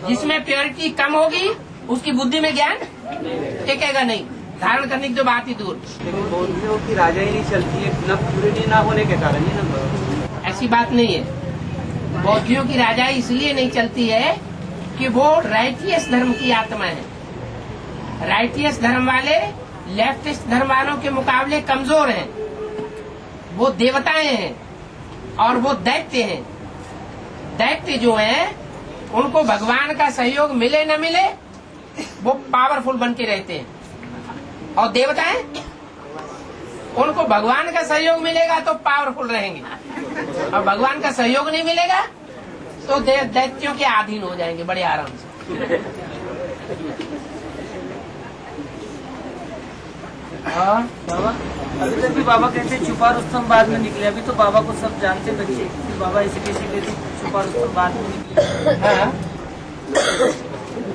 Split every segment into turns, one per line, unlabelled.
जिसमें प्योरिटी कम होगी उसकी बुद्धि में ज्ञान टिकेगा नहीं, धारण करने की तो बात ही दूर।
लेकिन बौद्धियों की राजा ही नहीं चलती है न प्योरिटी ना होने के कारण ही ना।
ऐसी बात नहीं है। बौद्धियों की राजा इसलिए नहीं चलती है कि वो राइटियस धर्म की आत्मा है। राइटियस धर्म वाले लेफ्टिस्ट धर्म वालों के मुकाबले कमजोर हैं। वो देवताएं हैं और वो दैत्य हैं। दैत्य जो हैं उनको भगवान का सहयोग मिले न मिले वो पावरफुल बन के रहते हैं, और देवताएं उनको भगवान का सहयोग मिलेगा तो पावरफुल रहेंगे, और भगवान का सहयोग नहीं मिलेगा तो दैत्यों के अधीन हो जाएंगे बड़े आराम से।
बाबा अभी तक भी बाबा कहते छुपा रुस्तम बाद में निकले। अभी तो बाबा को सब जानते बच्चे कि बाबा ऐसे कैसे कहते छुपा रुस्तम बाद में निकले।
हाँ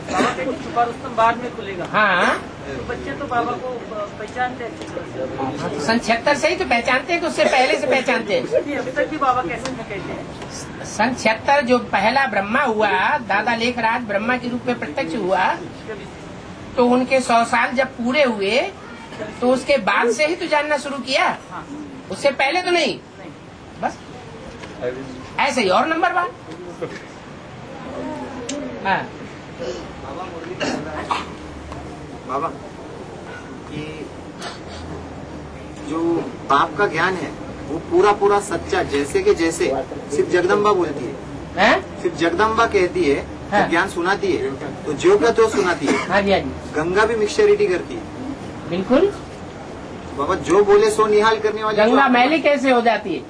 बाबा कहते छुपा रुस्तम बाद में खुलेगा।
हाँ,
तो बच्चे तो बाबा को पहचानते अच्छी तरह से।
सन 76 से ही तो पहचानते हैं कि उससे पहले से पहचानते हैं।
अभी तक भी बाबा कैसे में कहते हैं।
सन 76 जो पहला ब्रह्मा हुआ, दादा लेखराज ब्रह्मा के रूप में प्रत्यक्ष हुआ, तो उनके 100 साल जब पूरे हुए तो उसके बाद से ही तो जानना शुरू किया, उससे पहले तो नहीं। बस ऐसे ही। और नंबर 1 हाँ
बाबा कि जो बाप का ज्ञान है वो पूरा पूरा सच्चा, जैसे कि जैसे सिर्फ जगदम्बा बोलती है, सिर्फ जगदम्बा कहती है,
हाँ।
ज्ञान सुनाती है, तो जो का तो सुनाती है।
हाँ जी, हाँ जी,
गंगा भी मिक्सचरिटी करती है।
बिल्कुल।
बाबा जो बोले सो निहाल करने वाली
गंगा मैली कैसे हो जाती है?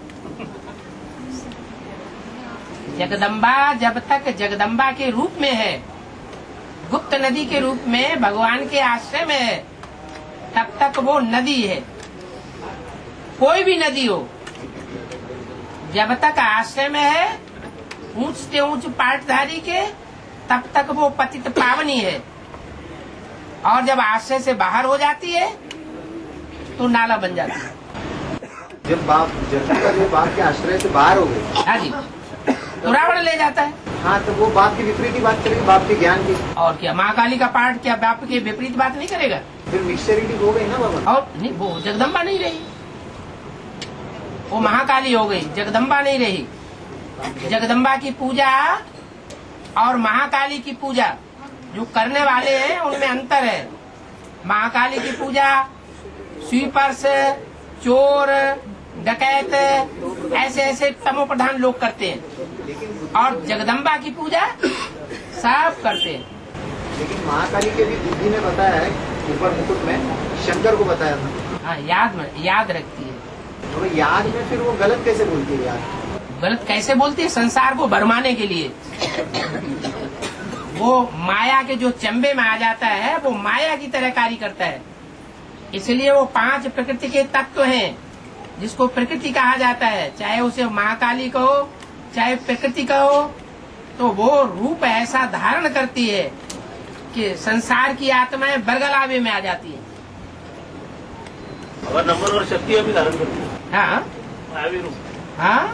जगदम्बा जब तक जगदम्बा के रूप में है, गुप्त नदी के रूप में भगवान के आश्रय में है, तब तक वो नदी है। कोई भी नदी हो, जब तक आश्रय में है ऊंच से ऊंच पाटधारी के, तब तक वो पतित पावनी है, और जब आश्रय से बाहर हो जाती है तो नाला बन जाता है।
जब बाप के आश्रय से बाहर हो गए,
हाँ जी, तो रावण ले जाता है।
हाँ, तो वो बाप की विपरीत बात करेगी, बाप के ज्ञान की।
और क्या महाकाली का पाठ क्या बाप के विपरीत बात नहीं करेगा?
फिर मिक्सचरिटी हो गई ना बाबा।
और नहीं, वो जगदम्बा नहीं रही, वो महाकाली हो गई, जगदम्बा नहीं रही। जगदम्बा की पूजा और महाकाली की पूजा जो करने वाले हैं उनमें अंतर है। महाकाली की पूजा स्वीपर्स, चोर, डकैत, ऐसे ऐसे तमो प्रधान लोग करते हैं, और जगदम्बा की पूजा सब करते हैं।
लेकिन महाकाली के भी बुद्धि में बताया है, ऊपर मुकुट में शंकर को बताया था।
हाँ, याद रखती है।
तो याद में फिर वो गलत कैसे बोलती है? यार
गलत कैसे बोलती है? संसार को भरमाने के लिए। वो माया के जो चंबे में आ जाता है वो माया की तरह कार्य करता है। इसलिए वो 5 प्रकृति के तत्व हैं जिसको प्रकृति कहा जाता है, चाहे उसे महाकाली कहो चाहे प्रकृति कहो, तो वो रूप ऐसा धारण करती है कि संसार की आत्माएं बरगलावे में आ जाती है।
और नंबर और शक्ति अभी धारण करती है।
हाँ हाँ,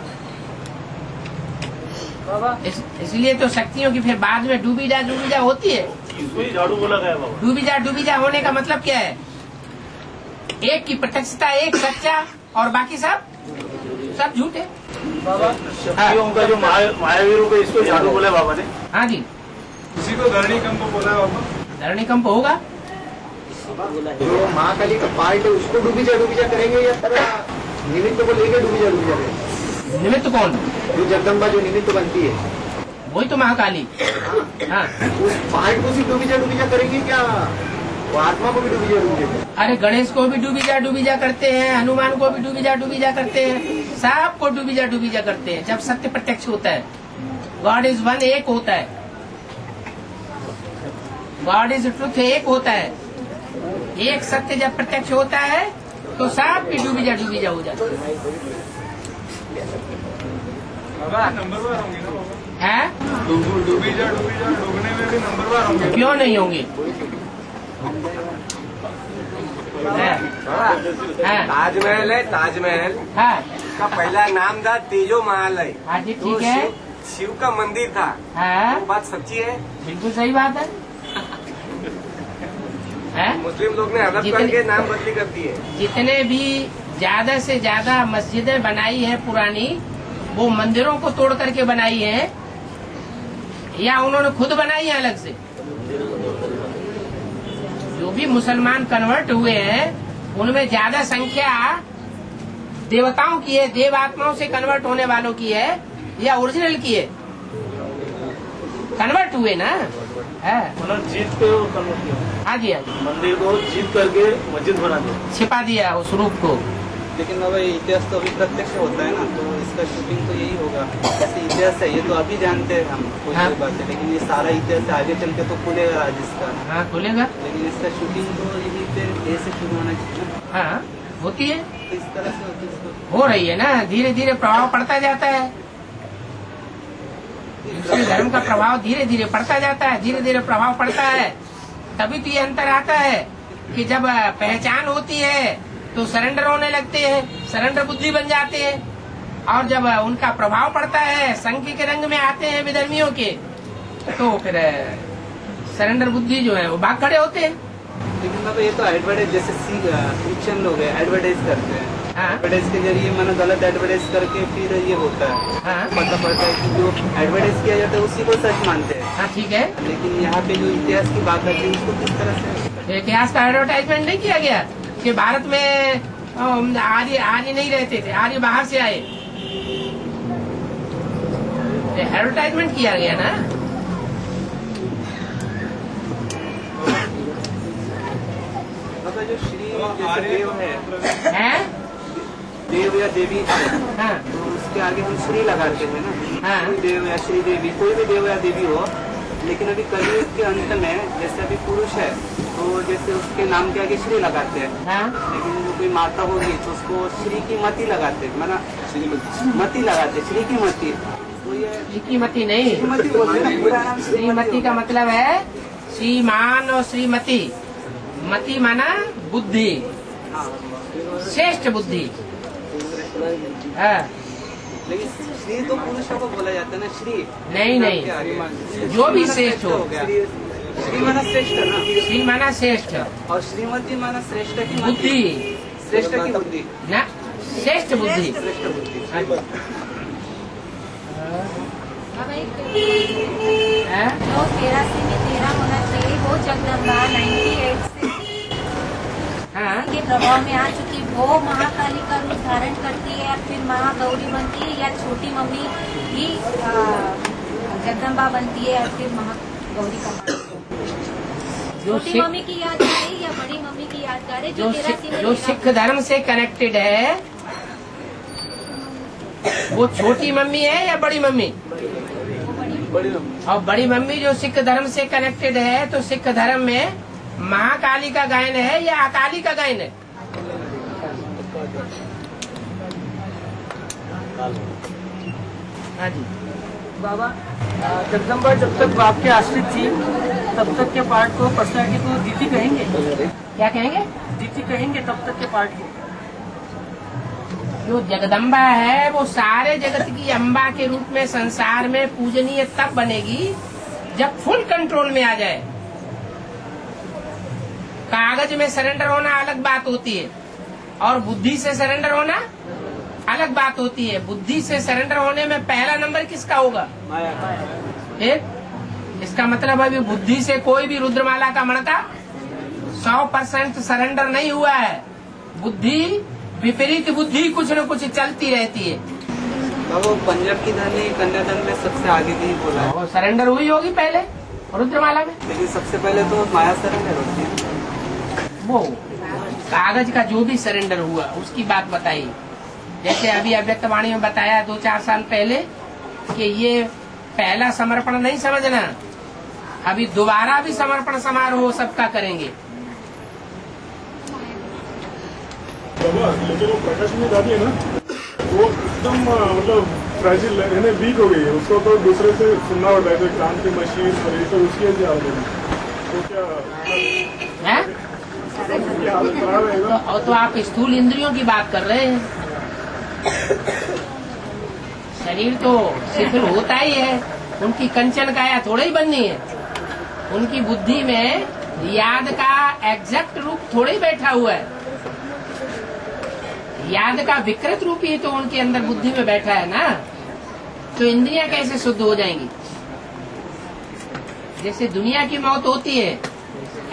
बाबा
इसलिए तो शक्तियों की फिर बाद में डूबी जा होती है।
इसको ही झाड़ू बोला गया बाबा।
डूबी जा होने का मतलब क्या है? एक की प्रत्यक्षता, एक सच्चा, और बाकी सब झूठे।
बाबा
शक्तियों का जो मायावी रूप है, इसको झाड़ू बोला बाबा ने।
हाँ जी,
उसी को धरणी कंप बोला है बाबा।
धरणी कंप होगा।
जो महाकाली का पार्ट है उसको डूबी जा करेंगे, या निमित्त को लेके डूबी जा करेंगे?
निमित्त कौन?
जो जगदम्बा जो निमित्त बनती है,
वही तो महाकाली। हाँ,
उस पार्ट को सिर्फ डूबी जा करेंगे क्या? वो आत्मा को भी डूबी जा
अरे गणेश को भी डूबी जा करते हैं, हनुमान को भी डूबी जा करते हैं, सबको डूबी जा करते हैं। जब सत्य प्रत्यक्ष होता है, गॉड इज वन, एक होता है, गॉड इज ट्रुथ, एक होता है। एक सत्य जब प्रत्यक्ष होता है तो सब की डूबी जा हो जाती है।
नंबरवार होंगे ना बाबा?
है?
डूबी जा डूबने में भी नंबरवार होंगे।
क्यों नहीं होंगे?
ताजमहल है, ताजमहल
हाँ
का पहला नाम था तेजो महल है।
हाँ जी, ठीक है।
शिव का मंदिर था,
हाँ
वो बात सच्ची है।
बिल्कुल सही बात है। हैं?
मुस्लिम लोग ने हड़प करके नाम बदली कर दी है।
जितने भी ज्यादा से ज्यादा मस्जिदें बनाई है पुरानी, वो मंदिरों को तोड़ करके बनाई है या उन्होंने खुद बनाई है अलग से? जो भी मुसलमान कन्वर्ट हुए हैं उनमें ज्यादा संख्या देवताओं की है, देव आत्माओं से कन्वर्ट होने वालों की है या ओरिजिनल की है? कन्वर्ट हुए ना। है
उन्होंने जीत के वो कन्वर्ट किया,
हाँ जी, हाँ जी,
मंदिर को जीत करके मस्जिद बना दिया,
छिपा दिया उस रूप को।
लेकिन बाबा इतिहास तो अभी प्रत्यक्ष होता है ना, तो इसका शूटिंग तो यही होगा। ऐसे इतिहास है ये तो अभी जानते हैं हम, कोई
हाँ।
बात है, लेकिन ये सारा इतिहास आगे चल के तो खुलेगा आज इसका।
हाँ खुलेगा।
लेकिन इसका शूटिंग तो यही पे ऐसे शुरू होना चाहिए,
हाँ होती है,
तो इस तरह से होती है इसको।
हो रही है ना, धीरे धीरे प्रभाव पड़ता जाता है। दूसरे धर्म का प्रभाव धीरे धीरे पड़ता जाता है, धीरे धीरे प्रभाव पड़ता है। तभी तो ये अंतर आता है कि जब पहचान होती है तो सरेंडर होने लगते हैं, सरेंडर बुद्धि बन जाते हैं, और जब उनका प्रभाव पड़ता है, संघ के रंग में आते हैं विधर्मियों के, तो फिर सरेंडर बुद्धि जो है वो भाग खड़े होते हैं।
लेकिन बाबा ये तो एडवर्टाइज जैसे क्रिश्चियन लोग है एडवर्टाइज करते हैं,
हाँ
एडवर्टाइज के जरिए मैंने गलत एडवर्टाइज करके फिर ये होता है।
हाँ
पता पड़ता है कि जो एडवर्टाइज किया जाता है उसी को सच मानते हैं।
हाँ ठीक है।
लेकिन यहाँ पे जो इतिहास की बात आती है उसको किस तरह से
इतिहास का एडवर्टाइजमेंट नहीं किया गया कि भारत में आर्य नहीं रहते थे, आर्य बाहर से आए। एडवर्टाइजमेंट किया गया ना।
बाबा जो श्री जैसे देव है,
हैं?
देव या देवी है,
हाँ
तो उसके आगे हम श्री लगाते हैं ना।
हाँ।
कोई देव या श्री देवी, कोई भी देव या देवी हो, लेकिन अभी कलयुग के अंत में जैसे अभी पुरुष है तो जैसे उसके नाम के आगे श्री लगाते हैं,
हाँ
लेकिन जो कोई माता होगी तो उसको श्री की मति लगाते हैं, माना मति लगाते, श्री की मति। तो ये
श्रीमती नहीं,
श्रीमती बोलते हैं ना, पूरा नाम
श्रीमती का मतलब है श्रीमान और श्रीमती। मति माना बुद्धि, श्रेष्ठ बुद्धि। हाँ
लेकिन श्री तो पुरुषों को बोला जाता है ना, श्री
नहीं
नाम के आगे।
नहीं, जो भी श्रेष्ठ हो।
गया। श्री माना श्रेष्ठ है ना,
श्री माना श्रेष्ठ,
और श्रीमती माना श्रेष्ठ की
बुद्धि
श्रेष्ठ की बुद्धि,
ना, श्रेष्ठ बुद्धि।
श्रेष्ठ बुद्धि।
हाँ जी। हैं?
जो 83 में 13 होना चाहिए वो जगदम्बा 98 से
हाँ
के प्रभाव में आ चुकी, वो महाकाली का रूप धारण करती है, फिर महागौरी बनती है, या छोटी मम्मी ही जगदम्बा बनती है, या फिर महागौरी का
जो
छोटी मम्मी की याद आ रही या बड़ी मम्मी की याद आ रही?
जो सिख धर्म से कनेक्टेड है वो छोटी मम्मी है या बड़ी मम्मी? और बड़ी मम्मी जो सिख धर्म से कनेक्टेड है, तो सिख धर्म में महाकाली का गायन है या अकाली का गायन है? हाँ जी।
बाबा जगदम्बा जब तक बाप के आश्रित थी तब तक के पार्ट को पर्सनालिटी को दीदी कहेंगे,
क्या कहेंगे?
दीदी कहेंगे तब तक के पार्ट को।
जो जगदम्बा है वो सारे जगत की अम्बा के रूप में संसार में पूजनीय तब बनेगी जब फुल कंट्रोल में आ जाए। कागज में सरेंडर होना अलग बात होती है और बुद्धि से सरेंडर होना अलग बात होती है। बुद्धि से सरेंडर होने में पहला नंबर किसका होगा? एक। इसका मतलब अभी बुद्धि से कोई भी रुद्रमाला का मणका 100% सरेंडर नहीं हुआ है। बुद्धि, विपरीत बुद्धि कुछ न कुछ चलती रहती है।
वो पंजाब की धनी कन्यादान में सबसे आगे भी बोला है,
वो सरेंडर हुई होगी पहले रुद्रमाला में।
लेकिन सबसे पहले तो माया सरेंडर होती है।
वो कागज का जो भी सरेंडर हुआ उसकी बात बताई। जैसे अभी अव्यक्तवाणी में बताया 2-4 साल पहले कि ये पहला समर्पण नहीं समझना, अभी दोबारा भी समर्पण समारोह सबका करेंगे।
लेकिन वो प्रकाश में दादी है ना, वो एकदम मतलब फ्रैजिल है, वीक हो गई है। उसको तो दूसरे से सुनना होता है, तो क्रांति मशीन और ये सब उसकी ऐसी हालत है। तो क्या
हैं?
हालत खराब है ना?
तो आप स्थूल इंद्रियों की बात कर रहे हैं। शरीर तो शिथिल होता ही है, उनकी कंचन काया थोड़ा ही बननी है। उनकी बुद्धि में याद का एग्जैक्ट रूप थोड़ा ही बैठा हुआ है, याद का विकृत रूप ही तो उनके अंदर बुद्धि में बैठा है ना। तो इंद्रियां कैसे शुद्ध हो जाएंगी? जैसे दुनिया की मौत होती है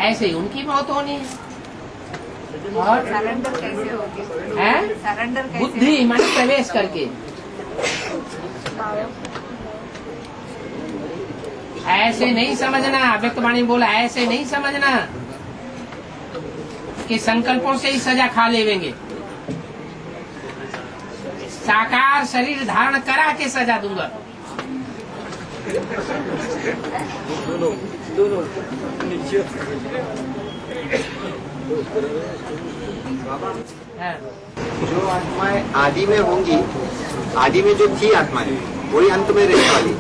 ऐसे ही उनकी मौत होनी है। और
सरेंडर कैसे होगी? सरेंडर कैसे?
बुद्धि मन प्रवेश करके। ऐसे नहीं समझना, व्यक्तवाणी बोला, ऐसे नहीं समझना कि संकल्पों से ही सजा खा लेंगे। साकार शरीर धारण करा के सजा दूंगा।
जो आत्माएं आदि में होंगी, आदि में जो थी आत्माएं वही अंत में रहने वाली।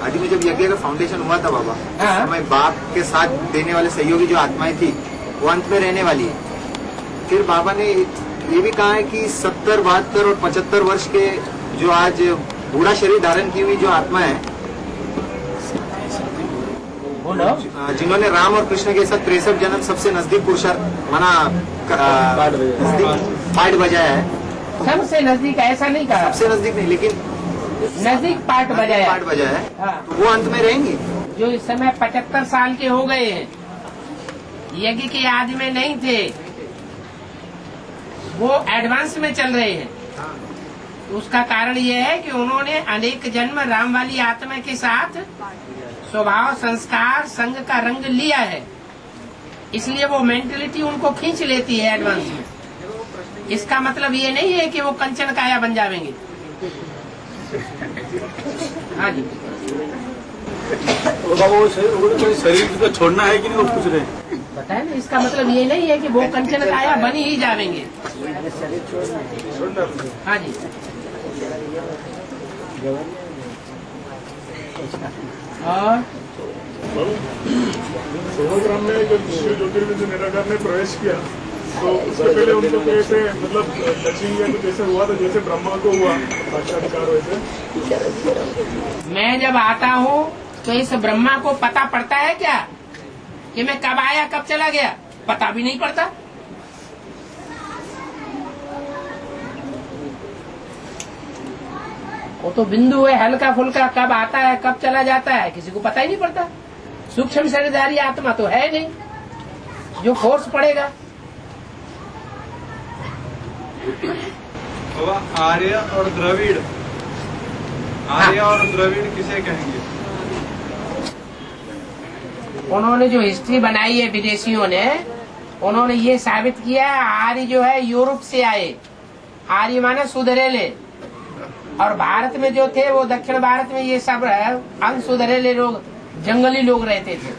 आदि में जब यज्ञ का फाउंडेशन हुआ था बाबा, उस समय बाप के साथ देने वाले सहयोगी जो आत्माएं थी वो अंत में रहने वाली है। फिर बाबा ने ये भी कहा है कि 70, 72 और 75 वर्ष के जो आज बूढ़ा शरीर धारण की हुई जो आत्मा है, जिन्होंने राम और कृष्ण के साथ 63 जन्म सबसे नजदीक पुरुषार्थ माना, पाठ बजाया है।
सबसे नजदीक ऐसा नहीं कहा,
सबसे नजदीक नहीं, लेकिन
नजदीक पाठ बजाया
है।
हाँ।
तो वो अंत में रहेंगी।
जो इस समय 75 साल के हो गए हैं, यज्ञ के आदि में नहीं थे, वो एडवांस में चल रहे हैं। उसका कारण ये है कि उन्होंने अनेक जन्म राम वाली आत्मा के साथ स्वभाव, संस्कार, संग का रंग लिया है, इसलिए वो मेंटलिटी उनको खींच लेती है एडवांस में। इसका मतलब ये नहीं है कि वो कंचन काया बन जाएंगे। हाँ जी।
वो शरीर को छोड़ना है कि नहीं, वो पूछ रहे हैं।
बताए ना, इसका मतलब ये नहीं है कि वो कंचन काया बन ही जाएंगे। हाँ जी। और
सोनोग्राम में जब शिव ज्योतिर्विद्य निराकार ने प्रवेश किया तो उससे पहले उनको कैसे मतलब टचिंग या तो जैसे हुआ था जैसे ब्रह्मा को हुआ साक्षात्कार वैसे?
मैं जब आता हूँ तो इस ब्रह्मा को पता पड़ता है क्या कि मैं कब आया कब चला गया? पता भी नहीं पड़ता। वो तो बिंदु है, हल्का फुल्का, कब आता है कब चला जाता है किसी को पता ही नहीं पड़ता। सूक्ष्म शरीरधारी आत्मा तो है नहीं जो फोर्स पड़ेगा।
आर्य और द्रविड़, आर्य और द्रविड़ किसे कहेंगे?
उन्होंने जो हिस्ट्री बनाई है विदेशियों ने, उन्होंने ये साबित किया है आर्य जो है यूरोप से आए। आर्य माने सुधरेले, और भारत में जो थे वो दक्षिण भारत में ये सब अनसुधरेले लोग, जंगली लोग रहते थे।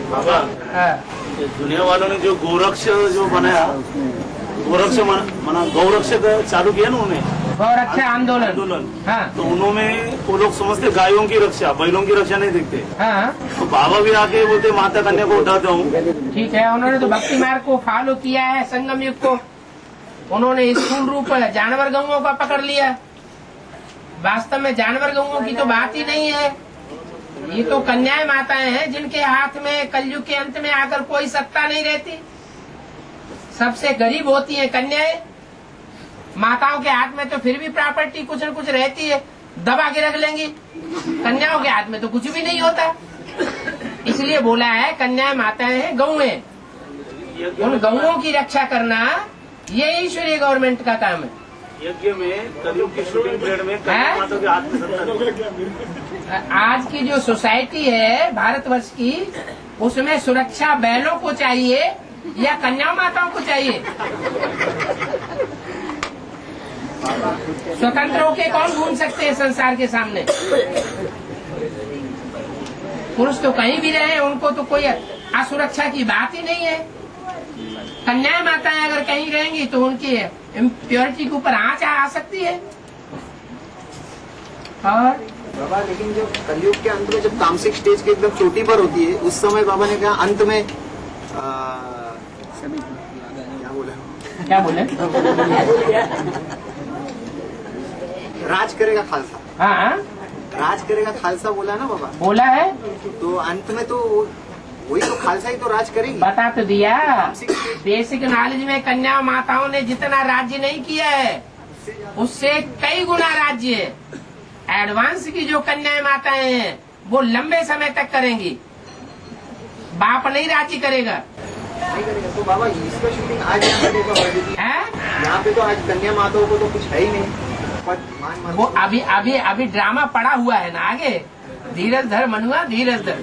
बाबा, दुनिया वालों ने जो गोरक्ष जो बनाया, गोरक्ष माना गौरक्ष चालू किया ना उन्होंने,
गौरक्षा आंदोलन। हाँ।
तो उन्होंने वो लोग समझते गायों की रक्षा, बैलों की रक्षा नहीं देखते।
हाँ।
तो बाबा भी आके बोलते माता कन्या को उठाता हूँ।
ठीक है, उन्होंने तो भक्ति मार्ग को फॉलो किया है, संगम युग को। उन्होंने स्थूल रूप जानवर गऊओं का पकड़ लिया। वास्तव में जानवर गऊओं की तो बात ही नहीं है। ये तो कन्याएं माताएं हैं जिनके हाथ में कलयुग के अंत में आकर कोई सत्ता नहीं रहती। सबसे गरीब होती हैं कन्याएं। माताओं के हाथ में तो फिर भी प्रॉपर्टी कुछ न कुछ रहती है, दबा के रख लेंगी। कन्याओं के हाथ में तो कुछ भी नहीं होता। इसलिए बोला है कन्याएं माताएं हैं, गऊ हैं। उन गऊओं की रक्षा करना ये ईश्वरीय गवर्नमेंट का काम है।
यज्ञ में कलयुग की शूटिंग पीरियड में कन्या माताओं के हाथ में सत्ता।
आज की जो सोसाइटी है भारतवर्ष की, उसमें सुरक्षा बैलों को चाहिए या कन्या माताओं को चाहिए? स्वतंत्र होके कौन घूम सकते हैं संसार के सामने? पुरुष तो कहीं भी रहे, उनको तो कोई असुरक्षा की बात ही नहीं है। कन्याएं माताएं अगर कहीं रहेंगी तो उनकी इम्प्योरिटी के ऊपर आंच आ सकती है। और
बाबा लेकिन जो कलयुग के अंत में जब तामसिक स्टेज के एकदम चोटी पर होती है, उस समय बाबा ने कहा अंत में
क्या बोले
राज करेगा खालसा।
हाँ
राज करेगा खालसा बोला ना बाबा,
बोला है।
तो अंत में तो वही तो खालसा ही तो राज करेगी।
बता तो दिया, बेसिक नॉलेज में कन्या माताओं ने जितना राज्य नहीं किया है उससे कई गुना राज्य है। एडवांस की जो कन्याएं माताएं हैं वो लंबे समय तक करेंगी, बाप नहीं राज्य करेगा।
नहीं करेगा तो बाबा इसका शूटिंग आज यहाँ पे तो आज कन्या माताओं को तो कुछ है ही नहीं। वो
अभी ड्रामा पड़ा हुआ है ना आगे। धीरज धर मनुआ, धीरज धर।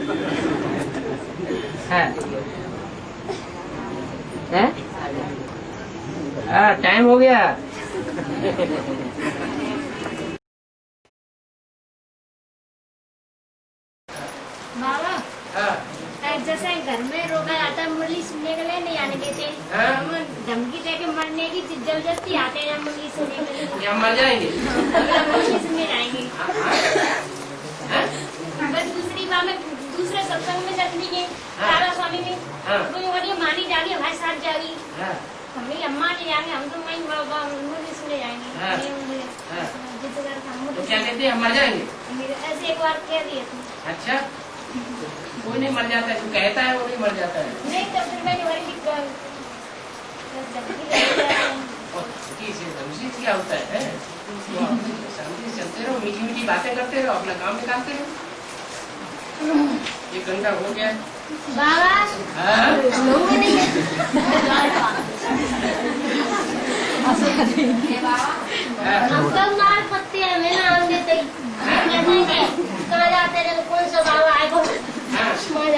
टाइम हो गया।
बाबा जैसे घर में रोका जाता है, मुरली सुनने के लिए नहीं आने देते, हम धमकी देके मरने की जबरदस्ती आते हैं मुरली सुनने के लिए।
मर जाएंगे,
मुरली सुनने जाएंगे। बस दूसरी बार में दूसरे सत्संग में जखनी के तारा स्वामी में तो मानी जागी, हमारे साथ जागी, हमें अम्मा नहीं जाएंगे, हम तो वही मुरली सुनने जाएंगे।
तो क्या कहते हैं हम मर जाएंगे?
ऐसे एक बार कह दिए थे।
अच्छा, कोई नहीं मर जाता है, तू कहता है वो नहीं मर जाता है।
नहीं तो फिर मैंने वही
क्या होता है? चलते रहो, मीठी मीठी बातें करते रहो, अपना काम निकालते रहो। 1 घंटा हो गया
बाबा। हम तो लाल पत्ते हैं, मैं नाम देते कहाँ जाते रहे, कौन सा बाबा आएगा, कहाँ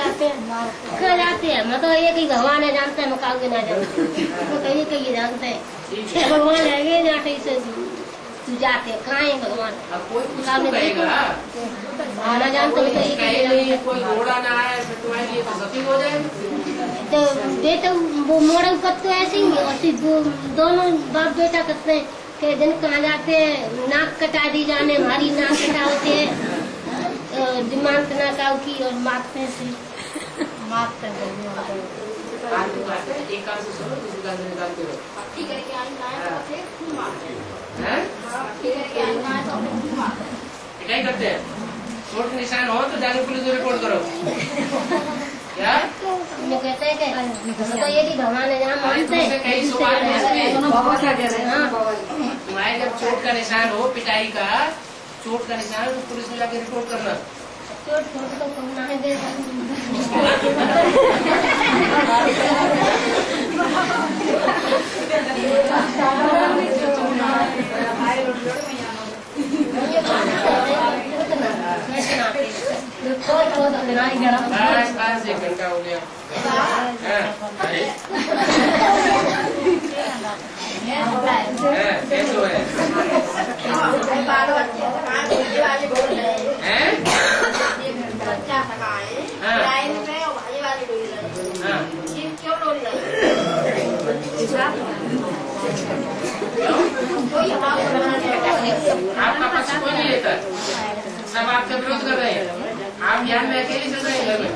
जाते हैं। मैं तो एक ही भगवान है जानते हैं, मैं काउ के ना जानते, वो कहीं कहीं जानते हैं। भगवान है जाते से तू जाते कहाँ है भगवान? आना जानते
कोई घोड़ा ना आए तुम्हारे लिए तो सती हो जाए।
तो बेटा वो मोड़े करते ऐसे ही, और दोनों बाप बेटा करते हैं कि दिन कहाँ जाते हैं, नाक कटा दी जाने, हमारी नाक कटा होते है, दिमाग ना काउ की और मारते से मारते
एक कान से सुनो, दूसरी कान से निकालते रहो। क्या करते हैं? चोट निशान हो तो जाके पुलिस को रिपोर्ट करो। क्या
वो कहते हैं कि तो ये भी भगवान है जहाँ मानते हैं।
कई सवाल तुम्हारे जब चोट का निशान हो, पिटाई का चोट का निशान तो पुलिस में जाके रिपोर्ट करना।
चोट तो करना है दे
बस 1 घंटा हो गया। कैसे है? आपका पक्ष कोई नहीं लेता, सब आपका विरोध कर रहे हैं। आप यहाँ में अकेले चल रहे हैं घर में।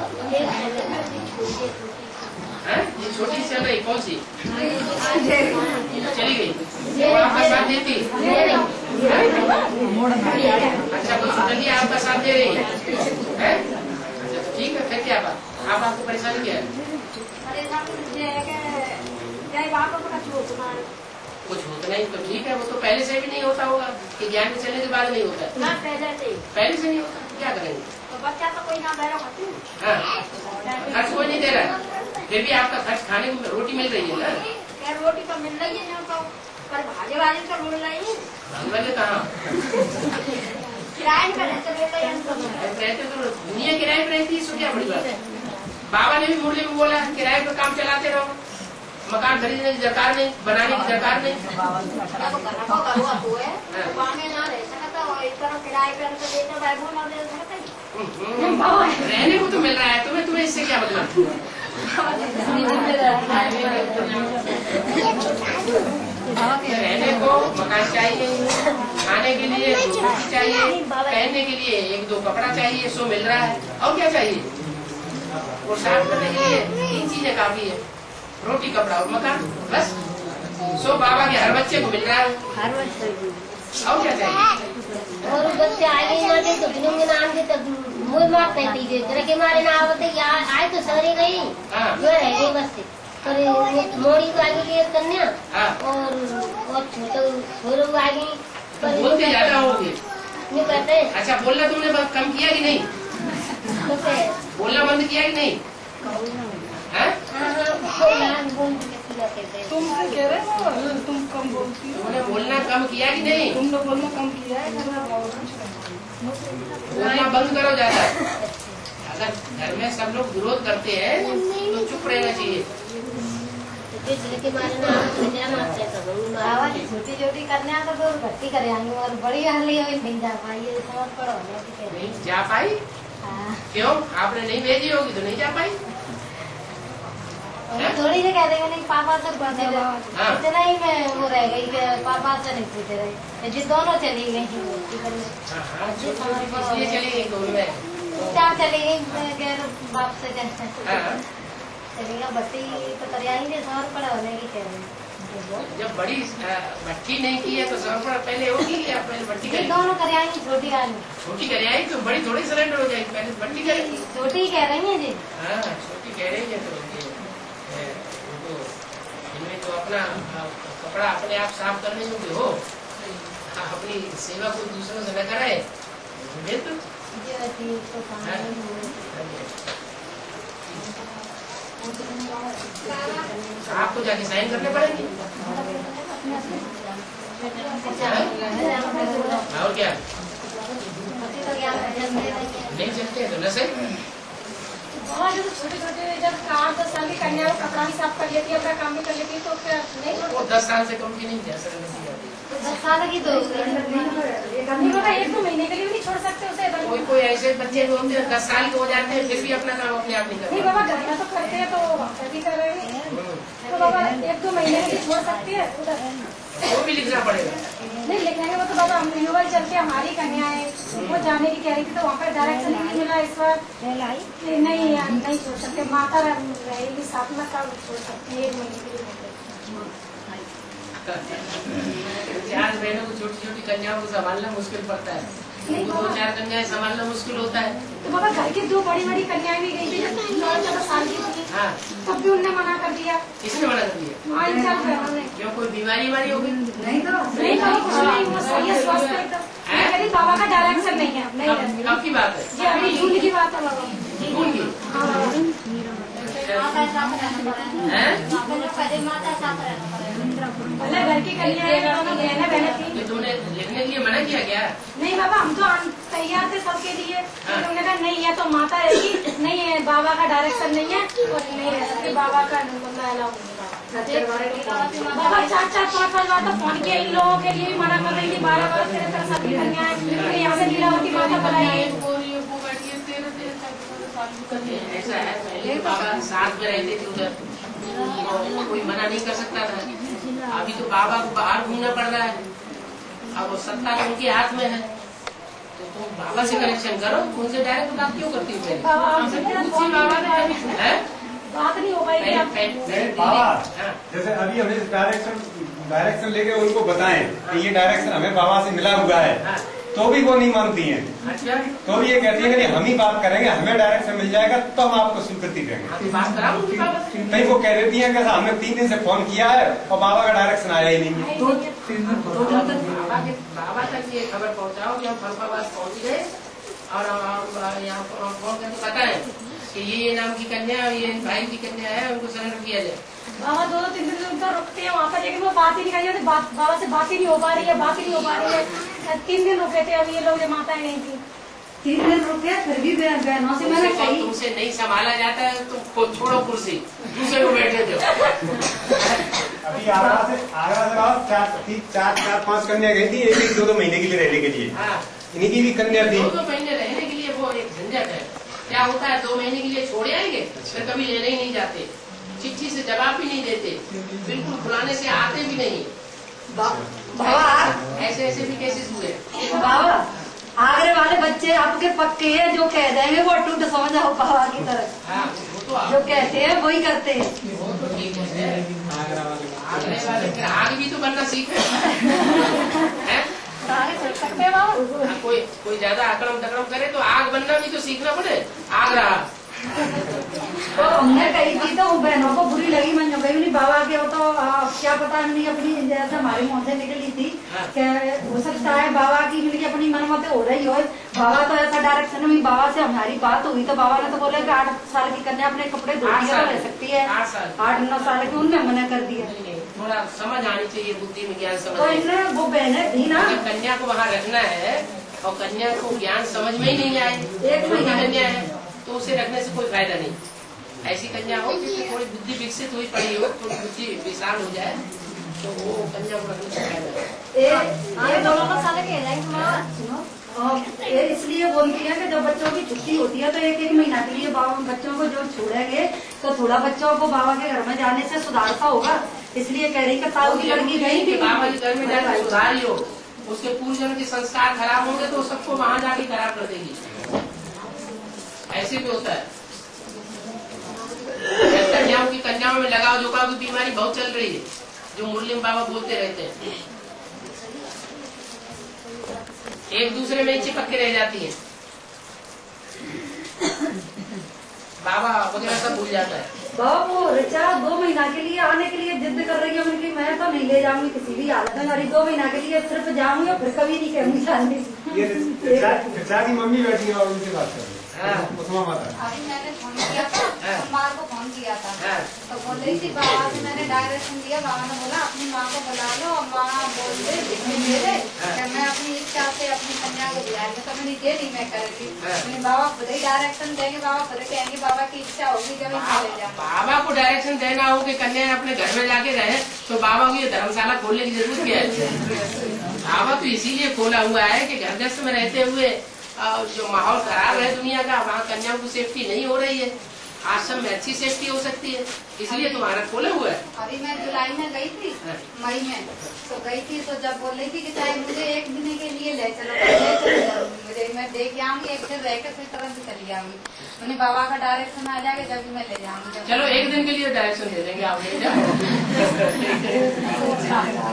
ये छोटी चल रही कौन सी चली गई? वो आपका साथ देती? अच्छा, कुछ चलिए आपका साथ दे रही है। अच्छा तो ठीक है, फिर क्या बात? आपको परेशानी क्या है? कुछ होता नहीं तो ठीक है, वो तो पहले से भी नहीं होता होगा कि ज्ञान चलने के बाद नहीं होता है। पहले से नहीं होता, क्या करेंगे?
तो बच्चा तो कोई ना बैठो।
खर्च कोई नहीं दे रहा, फिर भी आपका खर्च खाने को रोटी मिल रही है ना?
क्या रोटी तो मिल रही है ना, पर भाजी वाली तो मिल रही है।
भाजी कहाँ?
किराए पे रहते मिल रही है।
रहते तो दुनिया किराए पे रहती है, इसको क्या बड़ी बात है? बाबा ने भी मुरली में बोला किराए पे काम चलाते रहो, मकान खरीदने की दरकार नहीं, बनाने की दरकार नहीं। रहने को तो मिल रहा है तुम्हें, तुम्हें इससे क्या मतलब? रहने को मकान चाहिए, खाने के लिए रोटी चाहिए, पहनने के लिए 1-2 कपड़ा चाहिए, सो मिल रहा है। और क्या चाहिए? वो साफ करने के लिए 3 चीजें काफी है, रोटी, कपड़ा और मकान, बस। सो बाबा के हर बच्चे को मिल रहा है। और क्या चाहिए?
और बच्चे आगे मारे तो बिना के नाम के तब मुझ मार पैती दे तेरे के मारे ना आवते यार आए तो सारे गई जो रह गई बस। तो मोड़ी को आगे लिए कन्या और छोटे छोरो को आगे
बोलते ज्यादा होंगे
नहीं कहते।
अच्छा, बोलना तुमने कम किया कि नहीं? बोलना बंद किया कि नहीं?
तुम कह रहे हो तुम कम बोलती हो।
तुमने बोलना कम किया कि नहीं?
तुमने बोलना कम किया है।
बोलना बंद करो ज्यादा। अगर घर में सब लोग विरोध करते हैं तो चुप रहना चाहिए।
छोटी छोटी कन्या तो भर्ती करे और बड़ी हाली नहीं जा पाई, समझ पड़ो
नहीं जा पाई। क्यों? आपने नहीं भेजी होगी तो नहीं जा पाई।
थोड़ी से कह देंगे नहीं पापा से पूछे इतना ही मैं वो रह गई पापा से नहीं पूछे रहे जी, दोनों चली गई।
इसलिए चली गई
क्या चली गई बाप से चलेगा भट्टी तो कर आएंगे, समझ पड़ा होने की कह रहे।
जब बड़ी भट्टी नहीं की है तो समर्पण पहले होगी या पहले भट्टी करेगी?
दोनों कर आएंगी। छोटी आएंगी,
छोटी कर आएगी तो बड़ी थोड़ी सरेंडर हो जाएगी, पहले भट्टी करेगी।
छोटी कह रही है जी।
हाँ, छोटी कह रही है तो इनमें तो अपना कपड़ा अपने आप साफ करने योग्य हो, अपनी सेवा कोई दूसरों से न कराए तो आपको जाके साइन करने पड़ेंगे। और क्या नहीं चलते तो न सही।
छोटे छोटे जब 8-10 साल की कन्या कपड़ा भी साफ कर लेती है, अपना काम भी कर लेती है, तो क्या नहीं?
वो 10 साल से कम की नहीं जा सकती।
10 साल की तो 1-2 महीने के लिए भी नहीं छोड़ सकते उसे।
कोई ऐसे बच्चे जो होते हैं 10 साल के हो जाते हैं फिर भी अपना काम अपने आप नहीं करते।
नहीं बाबा, घर में तो करते हैं तो भी कर रहे हैं, तो बाबा 1-2 महीने के लिए छोड़ सकती है उधर।
वो भी लिखना पड़ेगा।
नहीं लिखेंगे वो तो बाबा, हम युवा चल के हमारी कन्याएं वो जाने की कह रही थी तो वहाँ पर डायरेक्शन नहीं मिला इस बार। नहीं छोड़ सकते, माता रहेगी साथ में, कब छोड़ सकती है 1 महीने के लिए।
4 बहनों को छोटी छोटी कन्याओं को संभालना मुश्किल पड़ता है, 2-4 कन्याएं संभालना मुश्किल होता है।
तो बाबा घर की 2 बड़ी कन्याएं भी गई थी 14 साल की थी, तब भी उनने मना कर दिया।
किसने मना कर दिया? क्यों, कोई बीमारी हो गई?
नहीं तो नहीं कुछ नहीं, वो सही है, स्वस्थ एकदम। बाबा का डायरेक्शन नहीं है।
कब की बात है?
जी अभी जून की बात है बाबा।
जून की?
पहले घर की कन्या बहने थी।
तुमने लिखने के लिए मना किया क्या?
नहीं बाबा, हम तो तैयार थे सबके लिए, उन्होंने कहा नहीं है तो माता रहेगी, नहीं है बाबा का डायरेक्शन नहीं है और नहीं रह सकती, बाबा का अलाउ। बाबा 4-5 बार तो फोन किया, इन लोगों के लिए भी मना कर रही थी, 12 तेरे सबकी कन्याएं यहाँ से लीलावती माता बुलाई।
ऐसा है, पहले बाबा साथ में रहते थे उधर, कोई मना नहीं कर सकता था। अभी तो बाबा को बाहर घूमना पड़ रहा है, अब वो सत्ता तो उनके हाथ में है, तो तुम बाबा से कनेक्शन करो, उनसे डायरेक्ट बात क्यों करती हो? बाबा ने
बात नहीं हो पाएगी।
बाबा जैसे अभी हमें डायरेक्शन लेके उनको बताएं कि ये डायरेक्शन हमें बाबा से मिला हुआ है, तो भी वो नहीं मानती हैं।
अच्छा,
तो भी ये कहती है कि हम ही बात करेंगे, हमें डायरेक्शन मिल जाएगा तो हम आपको स्वीकृति देंगे।
बात कराऊंगी बाबा से।
नहीं, वो कह देती है कि हमने 3 दिन से फोन किया है और बाबा का डायरेक्शन आया ही नहीं है।
बाबा तक ये खबर पहुँचाओ कि हम फरफाबाद पहुँच गए और यहाँ फोन करके बताएं कि ये नाम की कन्या और ये भाई की कन्या है, उनको सरेंडर किया जाए।
बाबा 2-3 दिन तो रुकते हैं वहाँ पर, लेकिन वो बात ही नहीं करी, बाबा से बात ही नहीं हो पा रही है, 3 दिन रुके थे। अभी ये लोग माताएं नहीं थी, 3 दिन रुके, फिर भी बहनों से मैंने कही
तुमसे नहीं संभाला जाता है तो छोड़ो कुर्सी, दूसरे को बैठे दो।
अभी आगरा से 4-5 कन्या गई थी, 1-2 महीने के लिए रहने के लिए। इन्हीं की भी कन्या थी।
2 महीने रहने के लिए वो एक झंझट है। क्या होता है, 2 महीने के लिए छोड़े आएंगे, फिर कभी लेने ही नहीं जाते, चिट्ठी से जवाब भी नहीं देते, बिल्कुल बुलाने से आते भी नहीं।
बाबा
ऐसे भी केसेस हुए।
बाबा आगरे वाले बच्चे आपके पक्के हैं, जो कह देंगे वो टूट समझ आओ बाबा की तरह। जो कहते हैं वही करते हैं।
आग भी तो बनना सीखे
सकते हैं बाबा।
कोई ज्यादा अकड़म दकड़म करे तो आग बनना भी तो सीखना पड़े। आग रहा
तो हमने कही थी तो बहनों को बुरी लगी। मैंने कही नहीं बाबा के हो तो क्या पता नहीं अपनी जैसे हमारी मुँह से निकली थी कि हो सकता है बाबा की मिलकर अपनी मनमत हो रही हो। बाबा तो ऐसा डायरेक्शन में बाबा से हमारी बात हुई तो बाबा ने तो बोले कि 8 साल की कन्या अपने कपड़े धोती है, ले सकती है। 8-9 साल की उनने मना कर दिया।
थोड़ा समझ आनी चाहिए, बुद्धि में ज्ञान समझ।
तो इन्हें वो बहने थी ना,
कन्या को वहाँ रखना है और कन्या को ज्ञान समझ में ही नहीं आए, एक कन्या है तो उसे रखने से कोई फायदा नहीं। ऐसी कन्या हो जिससे थोड़ी बुद्धि विकसित हुई पड़ी हो, थोड़ी बुद्धि विशाल हो जाए तो वो कन्या को रखने से फायदा है।
दोनों का साले कह जाएंगे। इसलिए बोलती है कि जब बच्चों की छुट्टी होती है तो 1-1 महीना के लिए बाबा बच्चों को जो छोड़ेंगे तो थोड़ा बच्चों को बाबा के घर में जाने से सुधारता होगा। इसलिए कह रही कि ताऊ की लड़की गई थी
बाबा के घर में जाकर सुधार हो, उसके पूर्वजन्म के संस्कार खराब होंगे तो सबको वहाँ जाके खराब कर देगी। ऐसे भी होता है। कन्याओं में लगाव झुकाव की बीमारी बहुत चल रही है, जो मुरली बाबा बोलते रहते हैं। एक दूसरे में चिपक के रह जाती है, बाबा वगैरह सब भूल जाता है।
बाबा वो ऋचा 2 महीना के लिए आने के लिए जिद कर रही है। उनकी मैं तो नहीं ले जाऊंगी किसी भी हालत में, अरे 2 महीना के लिए सिर्फ जाऊंगी और फिर कभी नहीं कहूंगी जाने।
ऋचा की मम्मी बैठी है और उनसे बात कर रही है।
अभी मैंने फोन किया था, सोमवार को फोन किया था तो बोल रही थी बाबा से मैंने डायरेक्शन दिया। बाबा ने बोला अपनी माँ को बुला लो और माँ बोल दे दे दे कि मैं अपनी इच्छा से अपनी कन्या को बुलाएंगे। तो मैंने ये नहीं मैं करेगी, मैंने बाबा खुद ही डायरेक्शन देंगे, बाबा खुद कहेंगे बाबा की इच्छा होगी जब ले जाए।
बाबा को डायरेक्शन देना हो कि कन्या अपने घर में जाके रहे तो बाबा को ये धर्मशाला खोलने की जरूरत क्या है? बाबा तो इसीलिए खोला हुआ है कि घर गृहस्थ में रहते हुए जो माहौल खराब है दुनिया का, वहाँ कन्याओं की सेफ्टी नहीं हो रही है। आश्रम में अच्छी सेफ्टी हो सकती है, इसलिए तुम्हारा खोला हुआ है।
अभी मैं जुलाई में गई थी, मई में तो गई थी तो जब बोल रही थी कि चाहे मुझे 1 दिन के लिए ले चलो, मुझे मैं देख आऊंगी, 1 दिन रह के फिर तुरंत चली जाऊंगी। मैंने बाबा का डायरेक्शन आ जाएगा जब मैं ले जाऊंगी।
चलो 1 दिन के लिए डायरेक्शन दे देंगे, आप ले जाओ।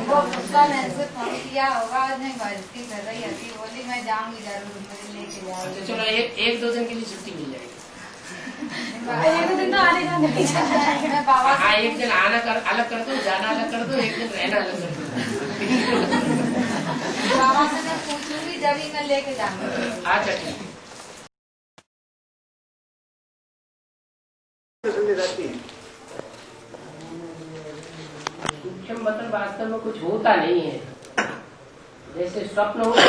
वो उसका मैंने से फोन किया होगा, नहीं भर्ती कर रही अभी, बोली मैं जाऊंगी जरूर, मुझे लेके जाऊंगी।
चलो 1-2 दिन के लिए छुट्टी मिल जाएगी।
1 दिन तो आने जाने
बाबा।
हाँ, 1 दिन आना अलग कर दो, जाना अलग कर दो, 1 दिन रहना अलग कर दो।
बाबा से मैं पूछूंगी जब ही मैं लेके जाऊंगी।
अच्छा ठीक। सूक्ष्म मतलब वास्तव में कुछ होता नहीं है। जैसे स्वप्न होता है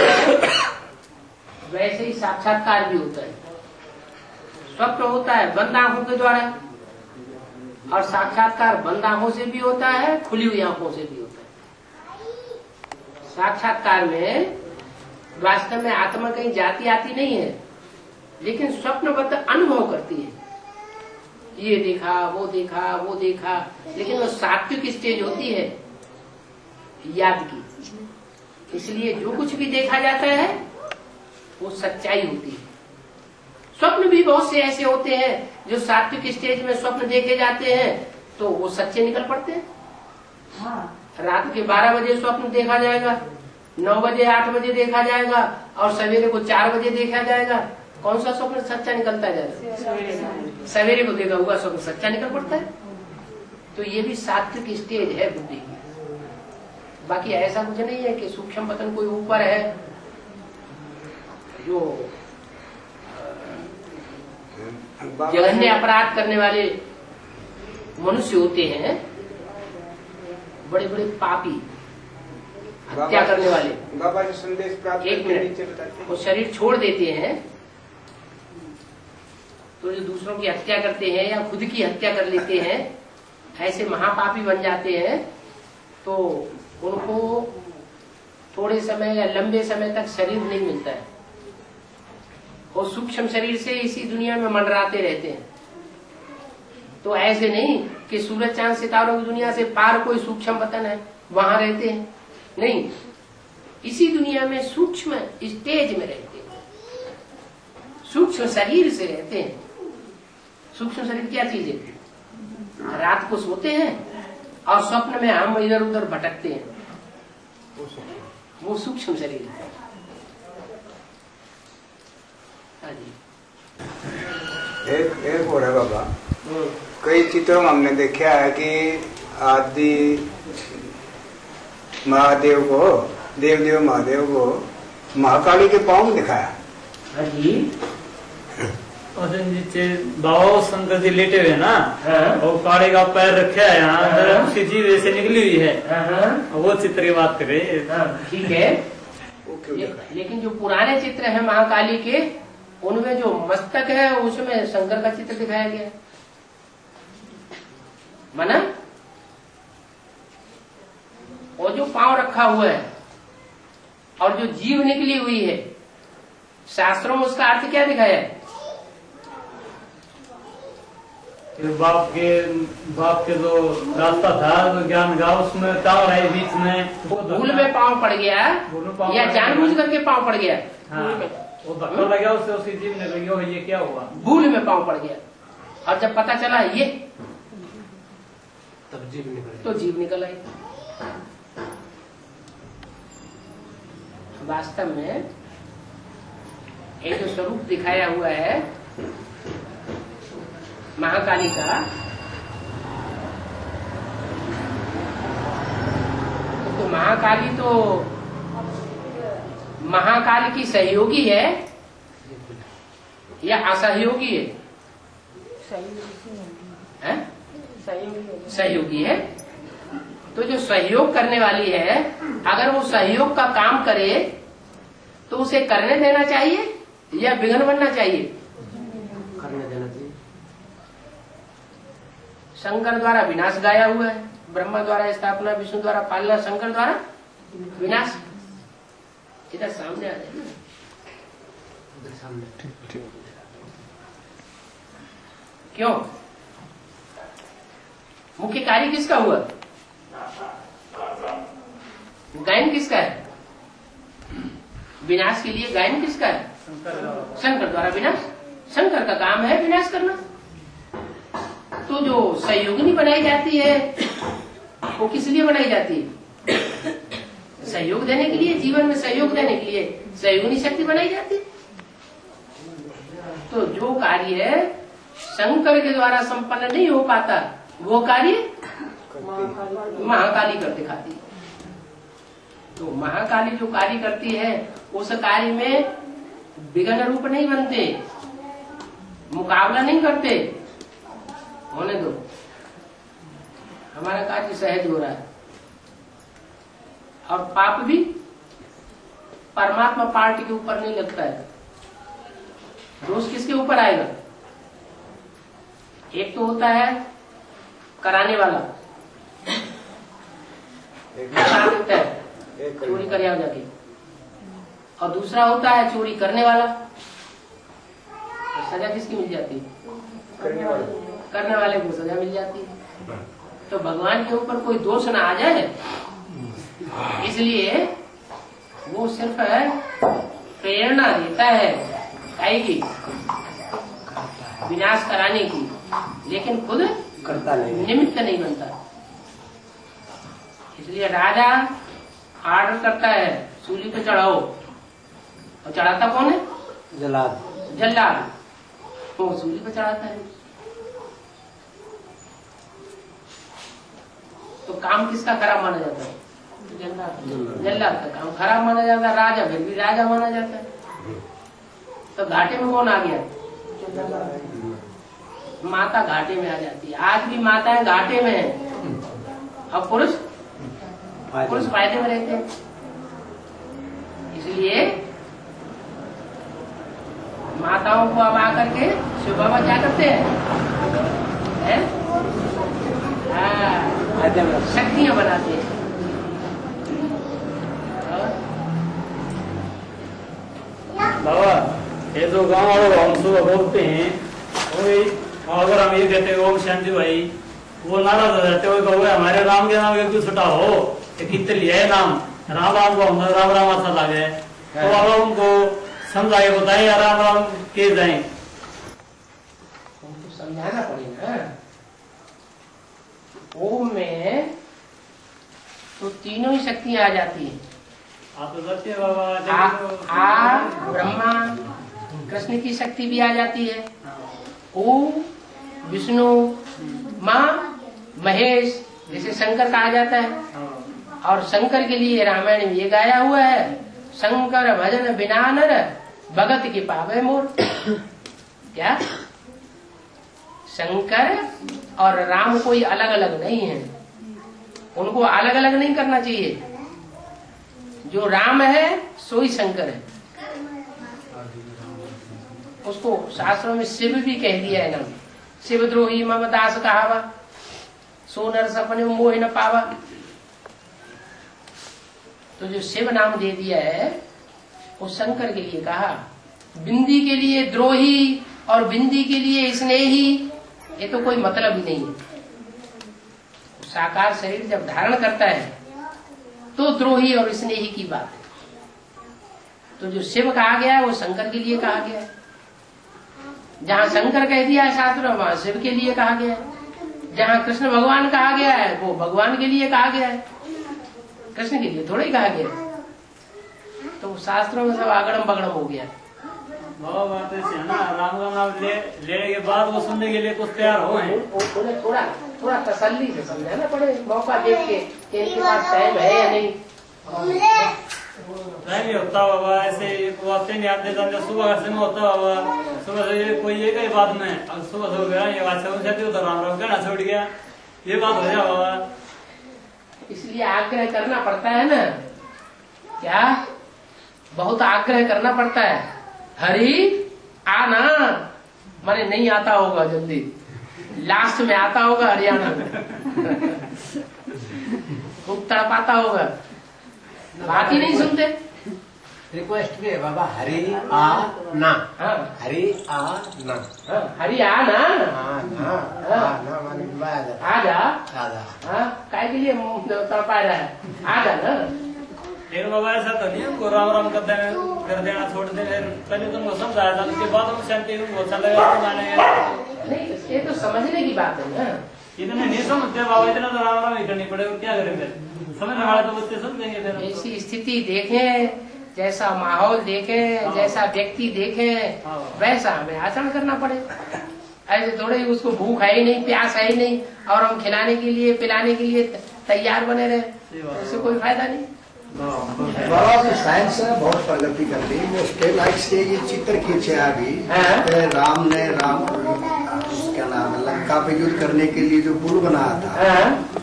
वैसे ही साक्षात्कार भी होता है। स्वप्न होता है बंद आंखों के द्वारा और साक्षात्कार बंद आंखों से भी होता है, खुली हुई आंखों से भी होता है। साक्षात्कार में वास्तव में आत्मा कहीं जाती आती नहीं है, लेकिन स्वप्नबद्ध अनुभव करती है। ये देखा वो देखा वो देखा, लेकिन वो सात्विक स्टेज होती है याद की। इसलिए जो कुछ भी देखा जाता है वो सच्चाई होती है। स्वप्न भी बहुत से ऐसे होते हैं जो सात्विक स्टेज में स्वप्न देखे जाते हैं तो वो सच्चे निकल पड़ते हैं। रात के 12 बजे स्वप्न देखा जाएगा, 9 बजे 8 बजे देखा जाएगा और सवेरे को 4 बजे देखा जाएगा। कौन सा स्वप्न सच्चा निकलता जाएगा? सवेरे को देखा हुआ स्वप्न सच्चा निकल पड़ता है। तो ये भी सात्विक स्टेज है बुद्धि की। बाकी ऐसा कुछ नहीं है कि सूक्ष्म पतन कोई ऊपर है जो जघन्य अपराध करने वाले मनुष्य होते हैं, बड़े बड़े पापी, हत्या करने वाले।
बाबा जो संदेश प्राप्त
1 मिनट, वो शरीर छोड़ देते हैं तो जो दूसरों की हत्या करते हैं या खुद की हत्या कर लेते हैं, ऐसे महापापी बन जाते हैं। तो उनको थोड़े समय या लंबे समय तक शरीर नहीं मिलता है और सूक्ष्म शरीर से इसी दुनिया में मंडराते रहते हैं। तो ऐसे नहीं कि सूरज चांद सितारों की दुनिया से पार कोई सूक्ष्म पतन है, वहां रहते हैं। नहीं, इसी दुनिया में सूक्ष्म स्टेज में रहते हैं। सूक्ष्म शरीर से रहते हैं। सूक्ष्म शरीर क्या चीज है? रात को सोते हैं और स्वप्न में हम इधर उधर भटकते हैं, वो सूक्ष्म शरीर है। हाँ जी।
एक और है बाबा, कई चित्रों में हमने देखा है कि आदि महादेव को, देव महादेव को महाकाली के पाँव में दिखाया।
हाँ जी।
और नीचे बाबा शंकर जी लेटे हुए ना, और काले का पैर रखा है यहाँ, उसी जीव ऐसे निकली हुई है, वो चित्र की बात करे।
ठीक है। लेकिन जो पुराने चित्र है महाकाली के, उनमें जो मस्तक है उसमें शंकर का चित्र दिखाया गया है, माना। और जो पांव रखा हुआ है और जो जीव निकली हुई है, शास्त्रों में उसका अर्थ क्या दिखाया है?
बाप के जो रास्ता था, जो ज्ञान का, उसमें टावर है बीच में,
भूल में पांव पड़ गया या जानबूझ करके पांव पड़ गया?
वो धक्का लगा उससे, उसकी जीभ ने लगी, ये क्या हुआ?
भूल में पांव पड़ गया, और जब पता चला ये,
तब जीव निकल,
तो जीव निकल आई। वास्तव में ये जो स्वरूप दिखाया हुआ है महाकाली का, तो महाकाली की सहयोगी है या असहयोगी है? सहयोगी है। तो जो सहयोग करने वाली है, अगर वो सहयोग का काम करे तो उसे करने देना चाहिए या विघ्न बनना चाहिए?
करने देना चाहिए।
शंकर द्वारा विनाश गाया हुआ है, ब्रह्मा द्वारा स्थापना, विष्णु द्वारा पालना, शंकर द्वारा विनाश। इधर सामने आ जाए,
इधर सामने।
क्यों? मुख्य कार्य किसका हुआ? गायन किसका है? विनाश के लिए गायन किसका है? शंकर द्वारा विनाश। शंकर का काम है विनाश करना। तो जो सहयोगिनी बनाई जाती है, वो किस लिए बनाई जाती है? सहयोग देने के लिए, जीवन में सहयोग देने के लिए सहयोगिनी शक्ति बनाई जाती है। तो जो कार्य शंकर के द्वारा संपन्न नहीं हो पाता, वो कार्य महाकाली कर दिखाती है। तो महाकाली जो कार्य करती है, उस कार्य में विघ्न रूप नहीं बनते, मुकाबला नहीं करते, होने दो, हमारा कार्य सहज हो रहा है। और पाप भी परमात्मा पार्टी के ऊपर नहीं लगता है। दोष किसके ऊपर आएगा? एक तो होता है कराने वाला, होता है चोरी कर जाके, और दूसरा होता है चोरी करने वाला। तो सजा किसकी मिल जाती है? करने वाले को सजा मिल जाती है। तो भगवान के ऊपर कोई दोष ना आ जाए, इसलिए वो सिर्फ प्रेरणा देता है आएगी विनाश कराने की, लेकिन खुद
करता नहीं,
निमित्त नहीं बनता। इसलिए राजा आर्डर करता है सूली पे चढ़ाओ, और चढ़ाता कौन है?
जल्लाद।
जल्लाद वो सूली पे चढ़ाता है। तो काम किसका खराब माना जाता है? जल्लाद का काम खराब माना जाता है। राजा फिर भी राजा माना जाता है। तो घाटे में कौन आ गया? माता घाटे में आ जाती है। आज भी माताएं घाटे में है, और पुरुष फायदे में रहते हैं। इसलिए माताओं को अब आकर के शिव बाबा क्या करते हैं? शक्तियां बनाते हैं।
बाबा ये जो गाँव और हम सुबह बोलते हैं, अगर हम ये कहते हैं ओम शांति भाई, वो नाराज हो जाते हो, हमारे राम के नाम क्यों छुटा हो, कितने लिया है नाम, राम राम को हम राम राम अच्छा लगे। तो बाबा उनको समझा के बताए आराम आराम के जाए।
उनको समझाना पड़ेगा। ओम में तो तीनों ही शक्तियां आ जाती है।
आप तो सत्य बाबा
आ ब्रह्मा कृष्ण की शक्ति भी आ जाती है। ओ विष्णु माँ महेश जैसे शंकर कहा जाता है। और शंकर के लिए रामायण में ये गाया हुआ है, शंकर भजन बिना नर भगत की पावे मोर। क्या शंकर और राम कोई अलग अलग नहीं है, उनको अलग अलग नहीं करना चाहिए। जो राम है सो ही शंकर है। उसको शास्त्रों में शिव भी कह दिया है नाम। शिव द्रोही मम दास कहावा, सो नर सपने मोह न पावा। तो जो शिव नाम दे दिया है वो शंकर के लिए कहा। बिंदी के लिए द्रोही और बिंदी के लिए स्नेही, ये तो कोई मतलब ही नहीं है। साकार शरीर जब धारण करता है तो द्रोही और स्नेही की बात है। तो जो शिव कहा गया है वो शंकर के लिए कहा गया है। जहाँ शंकर कह दिया है शास्त्र में वहाँ शिव के लिए कहा गया है। जहाँ कृष्ण भगवान कहा गया है वो भगवान के लिए कहा गया है, कृष्ण के लिए थोड़ा ही कहा गया। तो शास्त्रों में सब आगड़म बगड़म हो गया।
बात ऐसी है ना, राम का नाम लेने के बाद वो सुनने के लिए कुछ तैयार हो गए।
उन्हें थोड़ा थोड़ा तसल्ली से समझाना पड़े, मौका देख के इनके पास टाइम है या नहीं।
नहीं होता बाबा ऐसे वास्ते नहीं आते थे। सुबह से होता बाबा, सुबह से कोई एक ही बात में अब सुबह से हो गया ये बात समझ तो राम राम कहना छोड़ गया, ये बात हो जाए बाबा।
इसलिए आग्रह करना पड़ता है ना, क्या बहुत आग्रह करना पड़ता है। हरि आना माने नहीं आता होगा जल्दी, लास्ट में आता होगा हरियाणा में। खूब तड़पाता होगा, बात ही नहीं सुनते।
रिक्वेस्ट भी है बाबा, हरि आ ना।
हाँ
हरि आ ना।
हाँ, हरि आ ना। आ जा। हाँ काय के लिए मुंह तड़पा रहा है, आ जा ना।
लेकिन बाबा ऐसा तो नहीं उनको राम राम कर देना छोड़ दे। पहले तुमको समझाया था, उसके बाद हम शांति उनको अच्छा लगा
नहीं, ये तो समझने की बात है ना।
इतने नहीं समझते बाबा, इतना तो राम राम ही करनी पड़ेगा, क्या करेंगे। समझने वाले तो बच्चे समझेंगे। फिर
ऐसी स्थिति देखें, जैसा माहौल देखें, जैसा व्यक्ति देखें, वैसा हमें आचरण करना पड़े। ऐसे थोड़े ही उसको भूख है ही नहीं, प्यास है ही नहीं और हम खिलाने के लिए पिलाने के लिए तैयार बने रहे, उससे कोई फायदा नहीं।
बाबा की साइंस ने बहुत प्रगति कर दी। वो स्टेलाइट से ये चित्र खींचे अभी राम ने क्या नाम है लंका पे युद्ध करने के लिए जो पुल बनाया था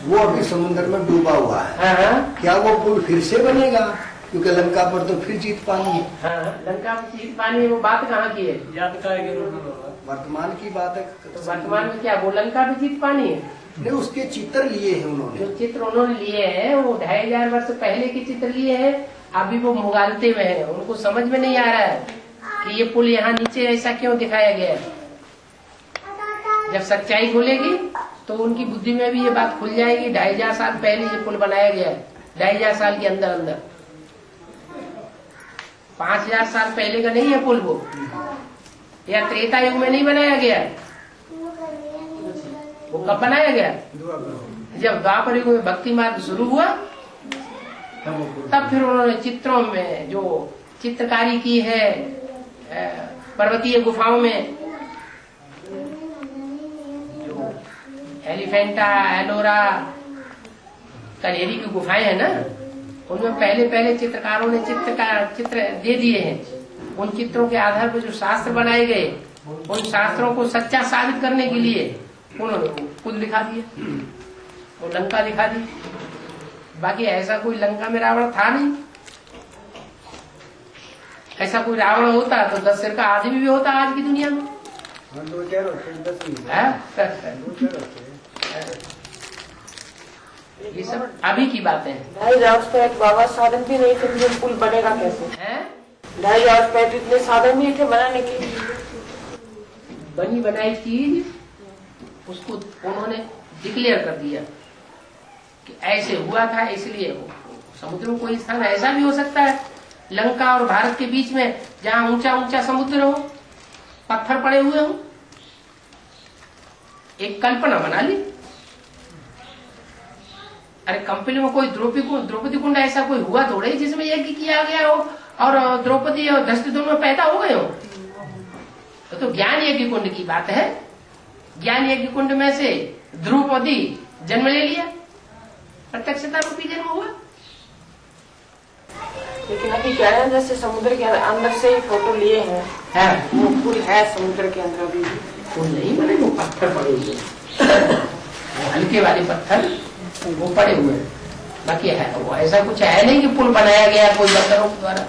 वो अभी समुद्र में डूबा हुआ है। क्या वो पुल फिर से बनेगा? क्योंकि लंका पर तो फिर जीत पानी है।
लंका पर जीत पानी है, वो बात कहाँ की है?
याद का
वर्तमान की बात है।
तो वर्तमान में क्या वो लंका पे जीत पानी है?
नहीं, उसके चित्र लिए हैं उन्होंने।
जो चित्र उन्होंने लिए हैं वो 2500 वर्ष पहले के चित्र लिए हैं। अभी वो मुगालते में है, उनको समझ में नहीं आ रहा है कि ये पुल यहाँ नीचे ऐसा क्यों दिखाया गया है। जब सच्चाई खुलेगी तो उनकी बुद्धि में भी ये बात खुल जाएगी। 2500 साल पहले ये पुल बनाया गया है, 2500 साल के अंदर अंदर। 5000 साल पहले का नहीं है पुल वो, या त्रेता युग में नहीं बनाया गया। वो कब बनाया गया? जब द्वापर युग में भक्ति मार्ग शुरू हुआ तब फिर उन्होंने चित्रों में जो चित्रकारी की है पर्वतीय गुफाओं में, जो एलिफेंटा एलोरा कनेरी की गुफाएं है ना, उनमें पहले चित्रकारों ने चित्र दे दिए हैं। उन चित्रों के आधार पर जो शास्त्र बनाए गए, उन शास्त्रों को सच्चा साबित करने के लिए उन्होंने खुद लिखा दिया, वो लंका दिखा दी। बाकी ऐसा कोई लंका में रावण था नहीं। ऐसा कोई रावण होता तो 10 सिर का आदमी भी होता आज की दुनिया में। ये सब अभी की बातें हैं।
2500 बाबा साधन भी नहीं थे, फिर पुल बनेगा कैसे? 2500 इतने साधन नहीं थे बनाने के।
बनी बनाई चीज उसको उन्होंने डिक्लेयर कर दिया कि ऐसे हुआ था, इसलिए समुद्र में कोई स्थान ऐसा भी हो सकता है लंका और भारत के बीच में जहाँ ऊंचा ऊंचा समुद्र हो, पत्थर पड़े हुए हो, एक कल्पना बना ली। अरे कंपनी में कोई द्रौपदी कुंड ऐसा कोई हुआ थोड़े जिसमें यज्ञ किया गया हो और द्रौपदी और धृष्टद्युम्न में पैदा हो गए हो। तो ज्ञान यज्ञ कुंड की बात है। ज्ञान यज्ञ कुंड में से द्रौपदी जन्म ले लिया, प्रत्यक्षता रूपी जन्म हुआ।
लेकिन अभी कह रहे हैं जैसे समुद्र के अंदर से ही फोटो लिए हैं, वो पुल है समुद्र के अंदर अभी
पुल नहीं बने, वो पत्थर पड़े हुए, वो हल्के वाले पत्थर वो पड़े हुए, बाकी है वो ऐसा कुछ है नहीं कि पुल बनाया गया कोई पत्थरों के द्वारा।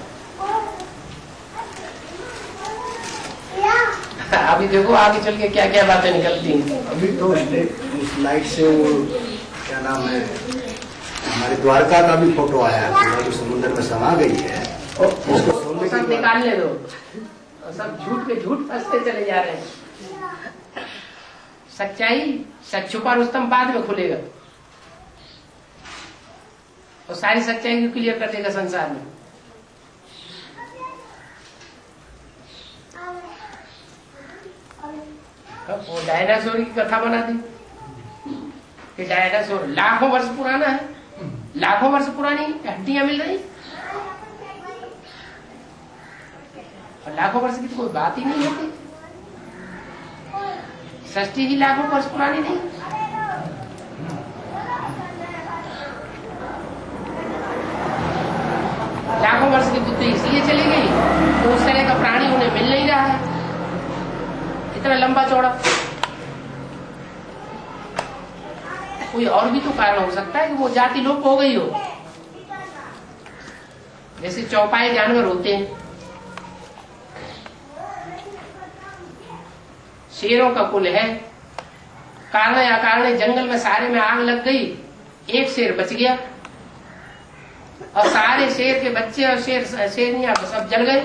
अभी देखो आगे चल के क्या क्या बातें निकलती हैं।
अभी तो उस लाइट से वो क्या नाम है, हमारे द्वारका का भी फोटो आया है, जो समुद्र में समा गई है, उसको सोने
सब निकालने दो, सब झूठ पे झूठ फंसते चले जा रहे हैं। सच्चाई सच छुपा रुस्तम बाद में खुलेगा और सारी सच्चाई को क्लियर कर देगा संसार में। वो डायनासोर की कथा बना दी कि डायनासोर लाखों वर्ष पुराना है, लाखों वर्ष पुरानी हड्डियां मिल रही और लाखों वर्ष की तो कोई बात ही नहीं होती। सृष्टि ही लाखों वर्ष पुरानी नहीं। लाखों वर्ष की बुद्धि इसलिए चली गई तो उस तरह का प्राणी उन्हें मिल नहीं रहा है इतना लंबा चौड़ा। कोई और भी तो कारण हो सकता है कि वो जाति लोप हो गई हो। जैसे चौपाए जानवर होते हैं, शेरों का कुल है, कारण या कारण जंगल में सारे में आग लग गई, एक शेर बच गया और सारे शेर के बच्चे और शेरनियां सब जल गए।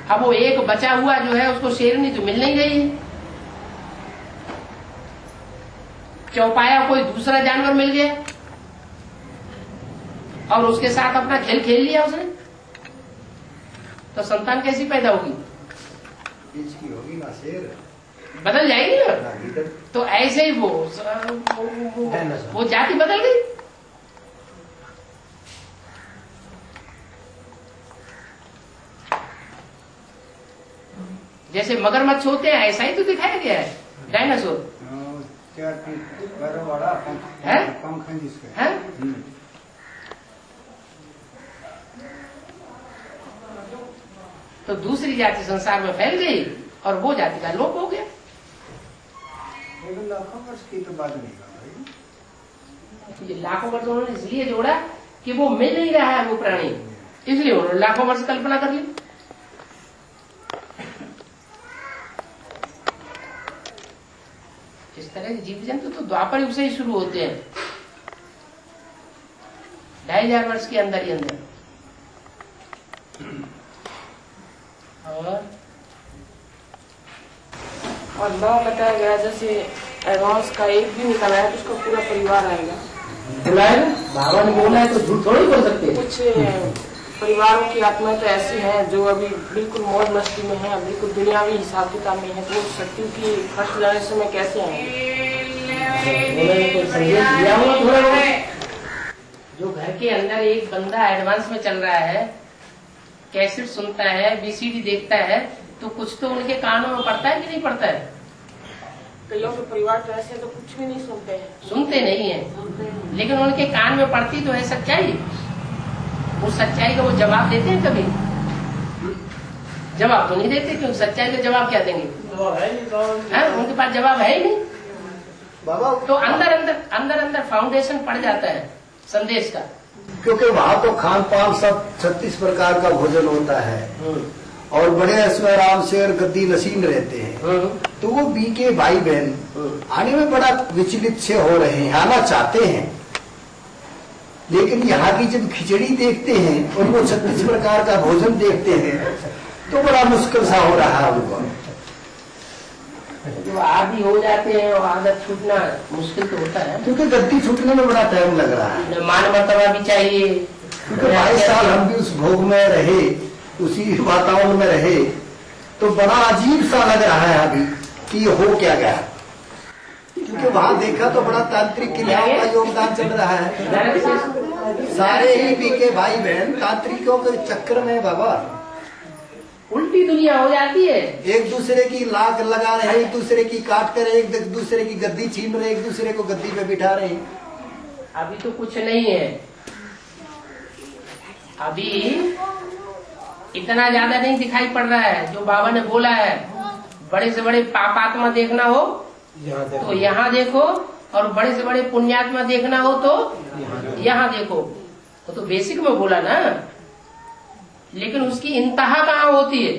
अब वो एक बचा हुआ जो है उसको शेरनी तो मिल नहीं रही है। चौपाया कोई दूसरा जानवर मिल गया और उसके साथ अपना खेल खेल लिया उसने, तो संतान कैसी पैदा होगी?
की होगी ना, शेर
बदल जाएगी ना। तो ऐसे ही वो जाति बदल गई। जैसे मगरमच्छ होते हैं ऐसा ही तो दिखाया गया है डायनासोर है? तो दूसरी जाति संसार में फैल गई और वो जाति का लोप हो गया।
लाखों वर्ष की तो बात नहीं
ये लाखों वर्ष उन्होंने इसलिए जोड़ा कि वो मिल नहीं रहा है वो प्राणी, इसलिए उन्होंने लाखों वर्ष कल्पना कर ली। इस तरह के जीव जंतु तो द्वापर युग से ही शुरू होते हैं, 2500 वर्ष के अंदर ही अंदर।
और नौ बताया गया जैसे एडवांस का एक भी निकला है तो उसका पूरा परिवार आएगा।
बाबा ने बोला है तो झूठ थोड़ी बोल सकते।
कुछ परिवारों की आत्माएं तो ऐसी हैं जो अभी बिल्कुल मौज मस्ती में है, बिल्कुल दुनियावी हिसाब किताब में है, तो सत्यु की फर्स्ट जनरेशन में कैसे आएंगे?
जो घर के अंदर एक बंदा एडवांस में चल रहा है, कैसेट सुनता है, बीसीडी देखता है, तो कुछ तो उनके कानों में पड़ता है कि नहीं पड़ता है?
कईयों के परिवार तो ऐसे तो कुछ भी नहीं सुनते हैं,
सुनते नहीं है, लेकिन उनके कान में पड़ती तो है सच्चाई। उस सच्चाई का वो जवाब देते हैं कभी? जवाब तो नहीं देते, क्योंकि सच्चाई का जवाब क्या देंगे? उनके पास जवाब है ही नहीं बाबा। तो अंदर फाउंडेशन पड़ जाता है संदेश का,
क्योंकि वहाँ तो खान पान सब 36 प्रकार का भोजन होता है और बड़े ऐश्वर्याम से और गद्दी नसीन रहते हैं, तो वो बी के भाई बहन आने में बड़ा विचलित से हो रहे हैं, आना चाहते हैं, लेकिन यहाँ की जब खिचड़ी देखते हैं और वो 36 प्रकार का भोजन देखते हैं तो बड़ा मुश्किल सा हो रहा है उनको।
जो आदि हो जाते हैं और आदत छूटना मुश्किल तो होता है,
क्योंकि गद्दी छूटने में बड़ा टाइम लग रहा है।
मान मर्तबा भी चाहिए,
क्योंकि 22 साल हम भी उस भोग में रहे, उसी वातावरण में रहे, तो बड़ा अजीब सा लग रहा है अभी कि ये हो क्या गया। क्योंकि वहां देखा तो बड़ा तांत्रिक क्रियाओं का योगदान चल रहा है। सारे ही बीके भाई बहन तांत्रिकों के चक्कर में बाबा
उल्टी दुनिया हो जाती है।
एक दूसरे की लाग लगा रहे हैं, एक दूसरे की काट कर, एक दूसरे की गद्दी छीन रहे, एक दूसरे को गद्दी पे बिठा रहे हैं।
अभी तो कुछ नहीं है, अभी इतना ज्यादा नहीं दिखाई पड़ रहा है। जो बाबा ने बोला है बड़े से बड़े पापात्मा देखना हो तो यहाँ देखो, और बड़े से बड़े पुण्यात्मा देखना हो तो यहाँ देखो। वो तो बेसिक में बोला ना, लेकिन उसकी इंतहा कहाँ होती है?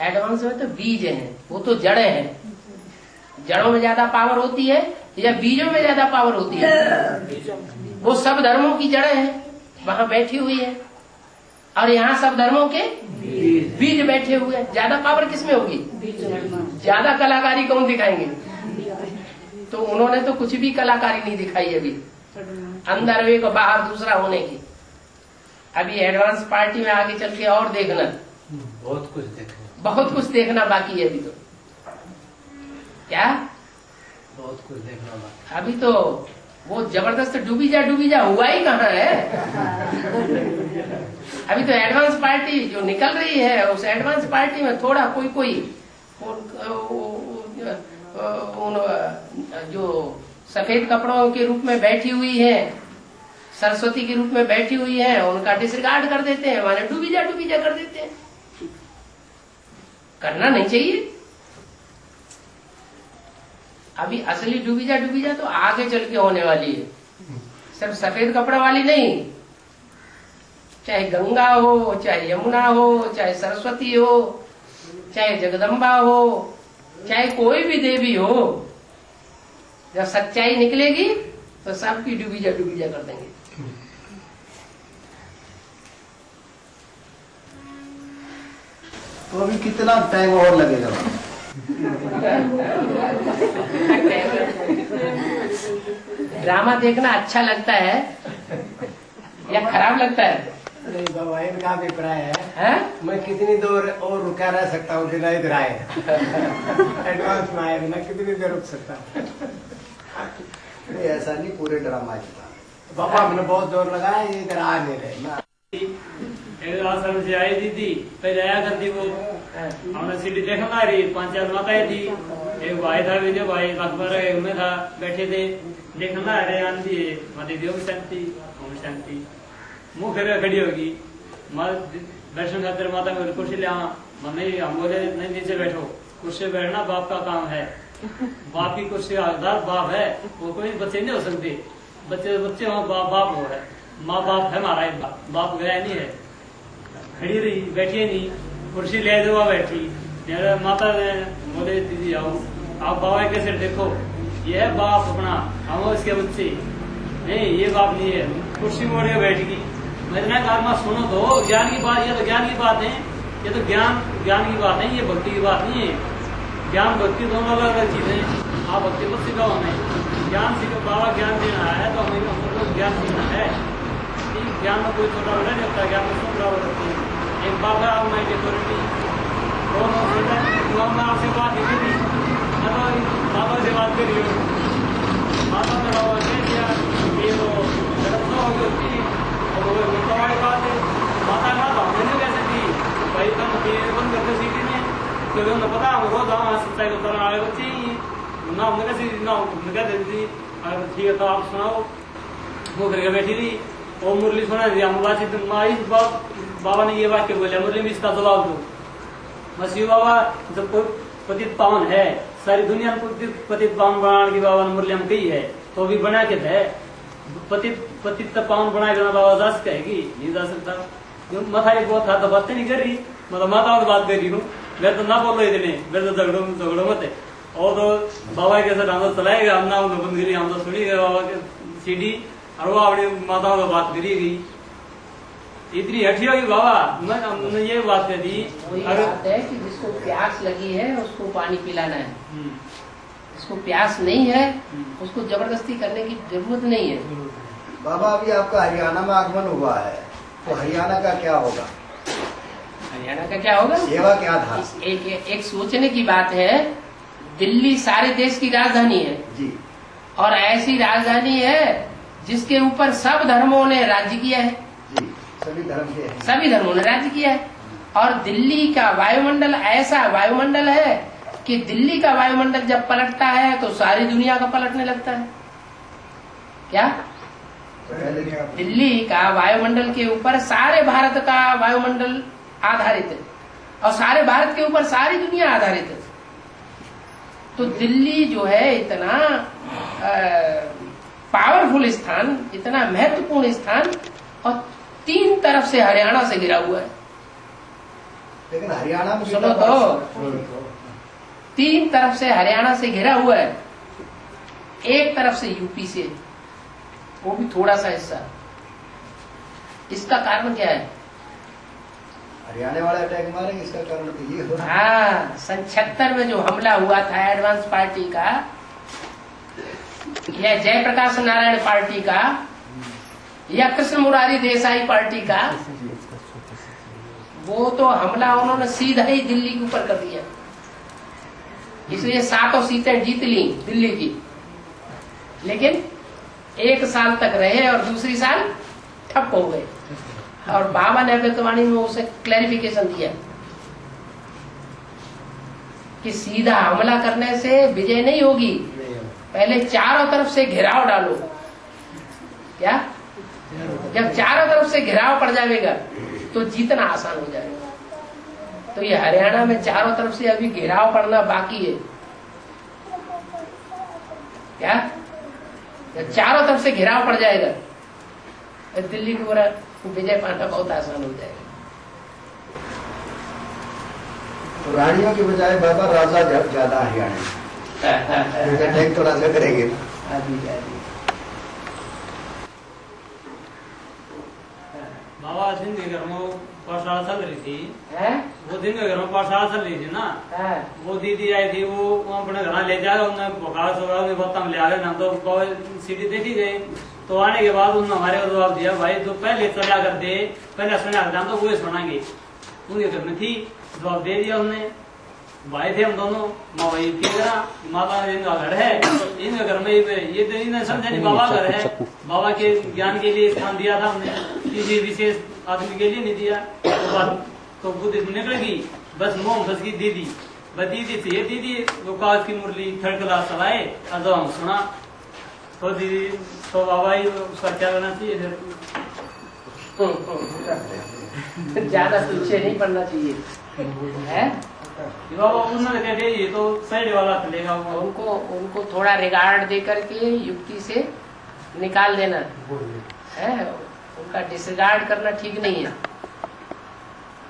एडवांस में तो बीज है, वो तो जड़ें हैं। जड़ों में ज्यादा पावर होती है या बीजों में ज्यादा पावर होती है? वो सब धर्मों की जड़ें हैं, वहां बैठी हुई है, और यहाँ सब धर्मों के बीज बैठे हुए हैं। ज्यादा पावर किसमें होगी? ज्यादा कलाकारी कौन दिखाएंगे? तो उन्होंने तो कुछ भी कलाकारी नहीं दिखाई अभी, अंदर एक बाहर दूसरा होने की। अभी एडवांस पार्टी में आगे चल के और देखना, बहुत कुछ देखना बाकी है अभी तो। क्या
बहुत कुछ देखना बाकी।
अभी तो वो जबरदस्त डूबी जा हुआ ही कहाँ है। अभी तो एडवांस पार्टी जो निकल रही है, उस एडवांस पार्टी में थोड़ा कोई जो सफेद कपड़ों के रूप में बैठी हुई है, सरस्वती के रूप में बैठी हुई है, उनका डिसरिगार्ड कर देते हैं, माने डूबी जा कर देते हैं। करना नहीं चाहिए। अभी असली डूबी जा तो आगे चल के होने वाली है, सिर्फ सफेद कपड़ा वाली नहीं। चाहे गंगा हो, चाहे यमुना हो, चाहे सरस्वती हो, चाहे जगदम्बा हो, चाहे कोई भी देवी हो, जब सच्चाई निकलेगी तो सबकी डूबी जा कर देंगे।
तो अभी कितना टाइम और लगेगा?
ड्रामा देखना अच्छा लगता है या खराब लगता है?
नहीं बाबा, इनका अभिप्राय है मैं कितनी देर और रुका रह सकता हूँ बिना इधर आए। एडवांस में आए बिना कितनी देर रुक सकता हूँ? नहीं ऐसा नहीं, पूरे ड्रामा की बाबा हमने बहुत जोर लगाया, ये इधर आ नहीं रहे।
एक आश्रम से आई दीदी, पहले आया करती वो, हमने सीढ़ी देखना रही, 5-4 माताएं थी, एक भाई था, विजय भाई अखबार में था, बैठे थे, देखना रहे आंधी माता दी ओम शांति मुँह फिर खड़ी होगी, दर्शन खातिर माता में कुर्सी ले आवा, नहीं हम बोले नहीं नीचे बैठो, कुर्सी बैठना बाप का काम है, बाप की कुर्सी हकदार बाप है, वो कोई बच्चे नहीं हो सकते, बच्चे हो, बाप हो है, माँ बाप है हमारा, बाप गया नहीं है। खड़ी रही, बैठी नहीं, कुर्सी ले दो, बैठी। मेरे माता ने बोले दीदी आओ, आप बाबा कैसे देखो, ये है बाप अपना, हम इसके बच्चे नहीं, ये बाप नहीं है। कुर्सी मोड़ के बैठ गई। मैंने कहा सुनो तो, ज्ञान की बात, ये तो ज्ञान की बात है, ये तो ज्ञान की बात है, ये भक्ति की बात नहीं है। ज्ञान भक्ति दोनों अलग अलग चीजें। आप भक्ति मत सिखाओ हमें, ज्ञान सीखो, बाबा ज्ञान देना है तो हमें हमको ज्ञान सीखना है। ज्ञान में कोई छोटा बड़ा नहीं होता, ज्ञान में सब बराबर होती है। एक बात है, आप मैं अथॉरिटी आपसे बात की थी, माता से बात करी हो, माता ने बाबा कह दिया ये तो व्यवस्था होती है, और वो व्यवस्था वाली बात है। माता का तो हमने कैसे थी भाई, तुम बंद करते सीटी में, क्योंकि उन्हें पता हम रोज हम सच्चाई को तरह आए बच्चे ही ना, हमने कैसे ना हमने क्या देती थी। ठीक है तो आप सुनाओ, वो करके बैठी थी, वो मुरली सुना दी, हम बात बाबा ने ये वाक्य बोले, मुरली में इसका जवाब दो। मसीह बाबा जब कोई पतित पावन है, सारी दुनिया में पतित पावन बनाने की बाबा ने मुरली में कही है, तो भी बना के थे पतित पावन बनाए बिना बाबा जा कहेगी नहीं जा सकता। मथाई बहुत था तो बातें नहीं कर रही, मतलब माताओं की बात कर रही हूँ, मेरे तो ना बोल रहे इतने, मेरे तो झगड़ो मत है। और तो बाबा के साथ हम तो चलाएगा, हम ना बंद करी, हम तो सुनी गए बाबा के सीढ़ी, और वो अपनी माताओं से बात करी गई, इतनी हठी होगी बाबा। मैं ये बात कह दी,
अगर है कि जिसको प्यास लगी है उसको पानी पिलाना है, जिसको प्यास नहीं है उसको जबरदस्ती करने की जरूरत नहीं है।
बाबा अभी आपका हरियाणा में आगमन हुआ है, तो हरियाणा का क्या होगा?
हरियाणा का क्या होगा?
सेवा क्या था?
एक सोचने की बात है। दिल्ली सारे देश की राजधानी है
जी,
और ऐसी राजधानी है जिसके ऊपर सब धर्मों ने राज्य किया है
जी, सभी
धर्मों ने राज्य किया है। और दिल्ली का वायुमंडल ऐसा वायुमंडल है कि दिल्ली का वायुमंडल जब पलटता है तो सारी दुनिया का पलटने लगता है। क्या? दिल्ली का वायुमंडल के ऊपर सारे भारत का वायुमंडल आधारित है और सारे भारत के ऊपर सारी दुनिया आधारित है। तो दिल्ली जो है इतना पावरफुल स्थान, इतना महत्वपूर्ण स्थान, और 3 तरफ से हरियाणा से घिरा हुआ है।
लेकिन हरियाणा में
सुनो तो, 3 तरफ से हरियाणा से घिरा हुआ है, एक तरफ से यूपी से, वो भी थोड़ा सा हिस्सा। इसका कारण क्या है?
हरियाणा वाले अटैक मारेंगे, इसका कारण तो ये हो।
हाँ, सन 76 में जो हमला हुआ था एडवांस पार्टी का या जयप्रकाश नारायण पार्टी का या कृष्ण मुरारी देसाई पार्टी का, वो तो हमला उन्होंने सीधा ही दिल्ली के ऊपर कर दिया। इसलिए 7 सीटें जीत ली दिल्ली की, लेकिन 1 साल तक रहे और दूसरी साल ठप हो गए। और बाबा ने अमृतवाणी में उसे क्लैरिफिकेशन दिया कि सीधा हमला करने से विजय नहीं होगी, पहले चारों तरफ से घेराव डालो। क्या? जब चारों तरफ से घेराव पड़ जाएगा तो जीतना आसान हो जाएगा। तो ये हरियाणा में चारों तरफ से अभी घेराव पड़ना बाकी है। क्या? जब चारों तरफ से घेराव पड़ जाएगा तो दिल्ली को पूरा विजय पाना बहुत आसान हो जाएगा।
तो रानियों के बजाय बाबा राजा ज्यादा हरियाणा में अटैक तो राजा करेंगे।
बाबा दिन के घर में पाठशाला चल रही थी, वो दिन के घर में पाठशाला चल रही थी ना, वो दीदी आई थी, वो अपने घर ले जाकर उन्हें बुखार सोगा उन्हें बहुत ले आ गए ना, तो सीढ़ी देखी गई। तो आने के बाद उन्होंने हमारे को जवाब दिया, भाई जो पहले चला करते पहले सुना करते हम तो वो सुनाएंगे। उनके घर में थी, जवाब दे दिया उन्होंने। भाई थे हम दोनों, माँ भाई की तरह, माता इनका घर है, इनके घर में ये तो इन्हें समझा नहीं बाबा घर है, बाबा के ज्ञान के लिए स्थान दिया था हमने, किसी विशेष आदमी के लिए नहीं दिया। तो बुद्धि निकल गई, बस मोम फंस गई दीदी, बस दीदी थी ये दीदी वो कागज की मुरली 3rd क्लास चलाए और जब हम सुना तो दीदी तो बाबा ही उसका क्या करना चाहिए
फिर ज्यादा पीछे नहीं पड़ना चाहिए है।
बाबा उन्होंने कहते ये तो साइड वाला चलेगा,
उनको थोड़ा रिगार्ड दे करके युक्ति से निकाल देना है, उनका डिसरिगार्ड करना ठीक नहीं है,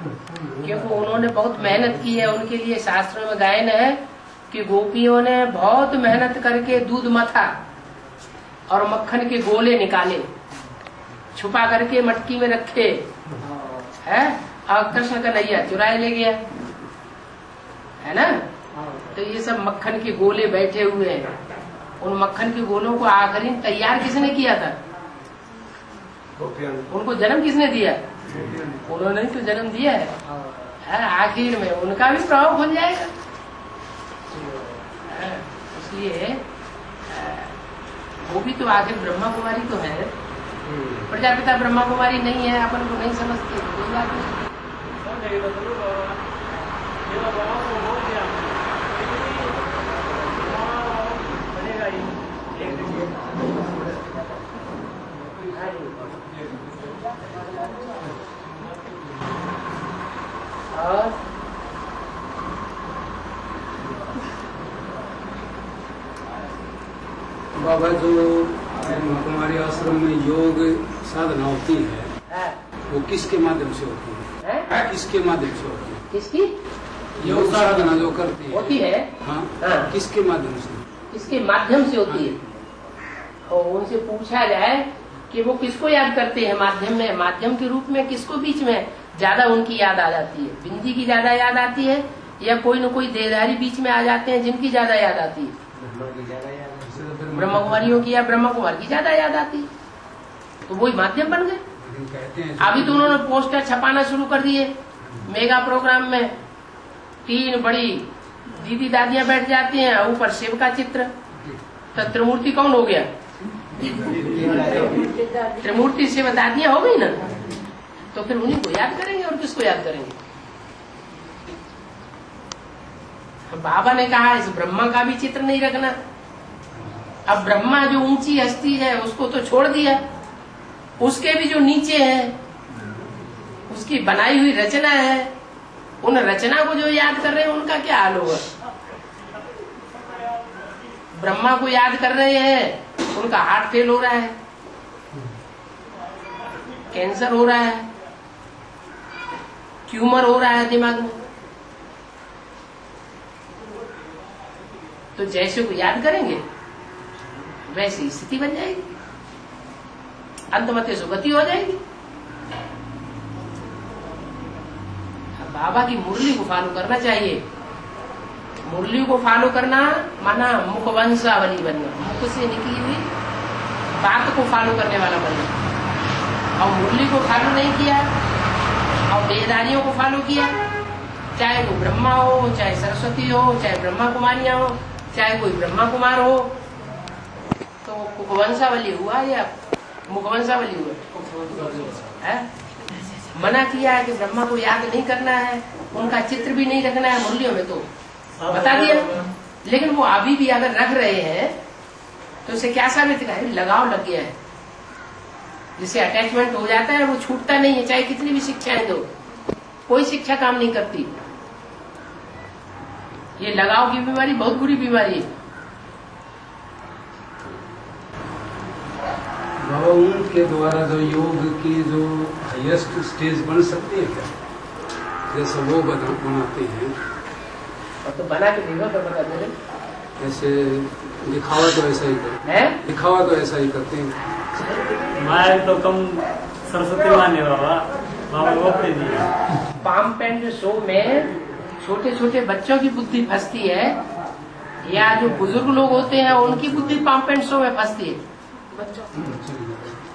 क्योंकि उन्होंने बहुत मेहनत की है। उनके लिए शास्त्रों में गायन है कि गोपियों ने बहुत मेहनत करके दूध मथा और मक्खन के गोले निकाले, छुपा करके मटकी में रखे है, और कृष्ण का नैया चुराए ले गया है ना। तो ये सब मक्खन के गोले बैठे हुए हैं। उन मक्खन के गोलों को आखिरी तैयार किसने किया था? उनको जन्म किसने दिया? उन्होंने तो जन्म दिया है। आखिर में उनका भी प्रभाव खुल जाएगा। इसलिए वो भी तो आखिर ब्रह्मा कुमारी तो है, प्रजापिता ब्रह्मा कुमारी नहीं है, अपन को नहीं समझते, कोई बात नहीं। और
बाबा जो हमारे आश्रम में योग साधना होती है वो किसके माध्यम से होती है? किसके माध्यम से होती है?
किसकी
योग साधना जो करती है
होती है?
हाँ, किसके माध्यम से?
किसके माध्यम से होती है? और उनसे पूछा जाए कि वो किसको याद करते हैं माध्यम में, माध्यम के रूप में किसको बीच में ज्यादा उनकी याद आ जाती है? बिंदी की ज्यादा याद आती है या कोई न कोई देहधारी बीच में आ जाते हैं जिनकी ज्यादा याद आती है? ब्रह्मा कुमारियों की या ब्रह्मा कुमार की ज्यादा याद आती है। तो वही माध्यम बन गए।
कहते हैं
अभी तो उन्होंने पोस्टर छपाना शुरू कर दिए मेगा प्रोग्राम में, 3 बड़ी दीदी दादियां बैठ जाती हैं, ऊपर शिव का चित्र, तो त्रिमूर्ति कौन हो गया? त्रिमूर्ति शिव दादियां हो गई ना, तो फिर उन्हीं को याद करेंगे और किसको याद करेंगे? बाबा ने कहा इस ब्रह्मा का भी चित्र नहीं रखना। अब ब्रह्मा जो ऊंची हस्ती है उसको तो छोड़ दिया, उसके भी जो नीचे है उसकी बनाई हुई रचना है, उन रचना को जो याद कर रहे हैं उनका क्या हाल होगा? ब्रह्मा को याद कर रहे हैं, उनका हार्ट फेल हो रहा है, कैंसर हो रहा है, ट्यूमर हो रहा है दिमाग में। तो जैसे को याद करेंगे वैसी स्थिति बन जाएगी, अंतमते सुगति हो जाएगी। बाबा की मुरली को फॉलो करना चाहिए। मुरली को फॉलो करना माना मुखवंशावली बनना, मुख से निकली हुई बात को फॉलो करने वाला बनना। और मुरली को फॉलो नहीं किया और वेदारियों को फॉलो किया, चाहे वो ब्रह्मा हो, चाहे सरस्वती हो, चाहे ब्रह्मा कुमारियां हो, चाहे कोई ब्रह्मा कुमार हो, तो मुखवंशावली हुआ या मुखवंशावली हुआ है? मना किया है कि ब्रह्मा को याद नहीं करना है, उनका चित्र भी नहीं रखना है मुरलियों में, तो बता दिया। लेकिन वो अभी भी अगर रख रहे हैं तो उसे क्या साबित है? लगाव लग गया है, जिसे अटैचमेंट हो जाता है वो छूटता नहीं है, चाहे कितनी भी शिक्षाएं दो, कोई शिक्षा काम नहीं करती। ये लगाव की बीमारी बहुत बुरी बीमारी है।
बाबा उनके द्वारा जो योग की जो हाईएस्ट स्टेज बन सकती है क्या, जैसे वो बनाते हैं?
और तो बना के देखो तो बता दे।
जैसे दिखावा तो ऐसा ही करते हैं, दिखावा तो ऐसा ही करते हैं।
मैं तो कम सरस्वती मान्य बाबा वो दिया।
पाम पेंट शो में छोटे छोटे बच्चों की बुद्धि फंसती है, या जो बुजुर्ग लोग होते हैं उनकी बुद्धि पाम पेंट शो में फंसती है?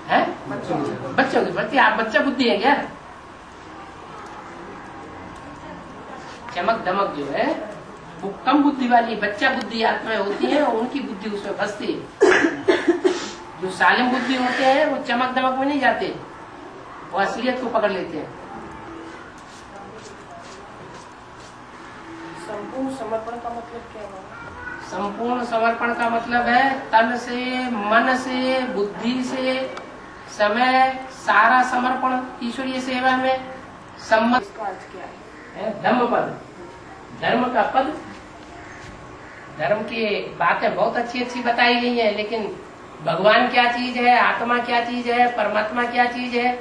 है बच्चों की फंसती है। आप बच्चा बुद्धि है क्या? चमक दमक जो है वो कम बुद्धि वाली बच्चा बुद्धि आत्माएं होती है, और उनकी बुद्धि उसमें फंसती है। जो सालिम बुद्धि होते हैं वो चमक दमक में नहीं जाते, वो असलियत को पकड़ लेते हैं।
संपूर्ण समर्पण का मतलब क्या है?
संपूर्ण समर्पण का मतलब है तन से, मन से, बुद्धि से, समय, सारा समर्पण ईश्वरीय सेवा में सम्मत।
इसका अर्थ क्या है?
धम्म पद, धर्म का पद। धर्म की बातें बहुत अच्छी अच्छी बताई गई हैं, लेकिन भगवान क्या चीज है, आत्मा क्या चीज है, परमात्मा क्या चीज है,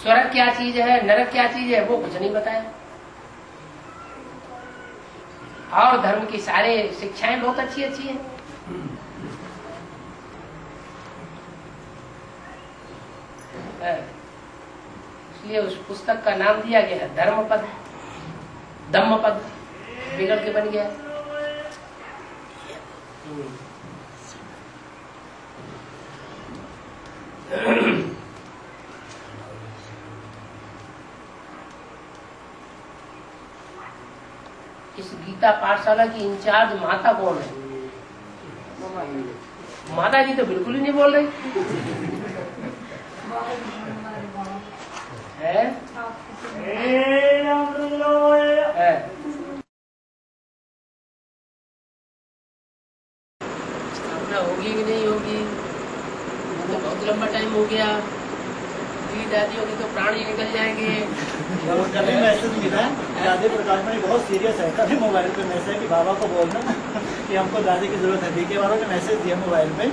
स्वर्ग क्या चीज है, नरक क्या चीज है, वो कुछ नहीं बताया। और धर्म की सारे शिक्षाएं बहुत अच्छी अच्छी हैं। इसलिए उस पुस्तक का नाम दिया गया धर्म पद। धम्म पद बिगड़ के बन गया। इस गीता पाठशाला की इंचार्ज माता कौन है? माता जी तो बिल्कुल ही नहीं बोल रही है। स्थापना होगी कि नहीं होगी, तो बहुत लंबा टाइम हो गया। दादियों के तो प्राण ही निकल जाएंगे।
कभी मैसेज मिला है दादी प्रकाश में बहुत सीरियस है, कभी मोबाइल पे मैसेज कि बाबा को बोलना कि हमको दादी की जरूरत है। बीके वालों ने मैसेज दिया मोबाइल पे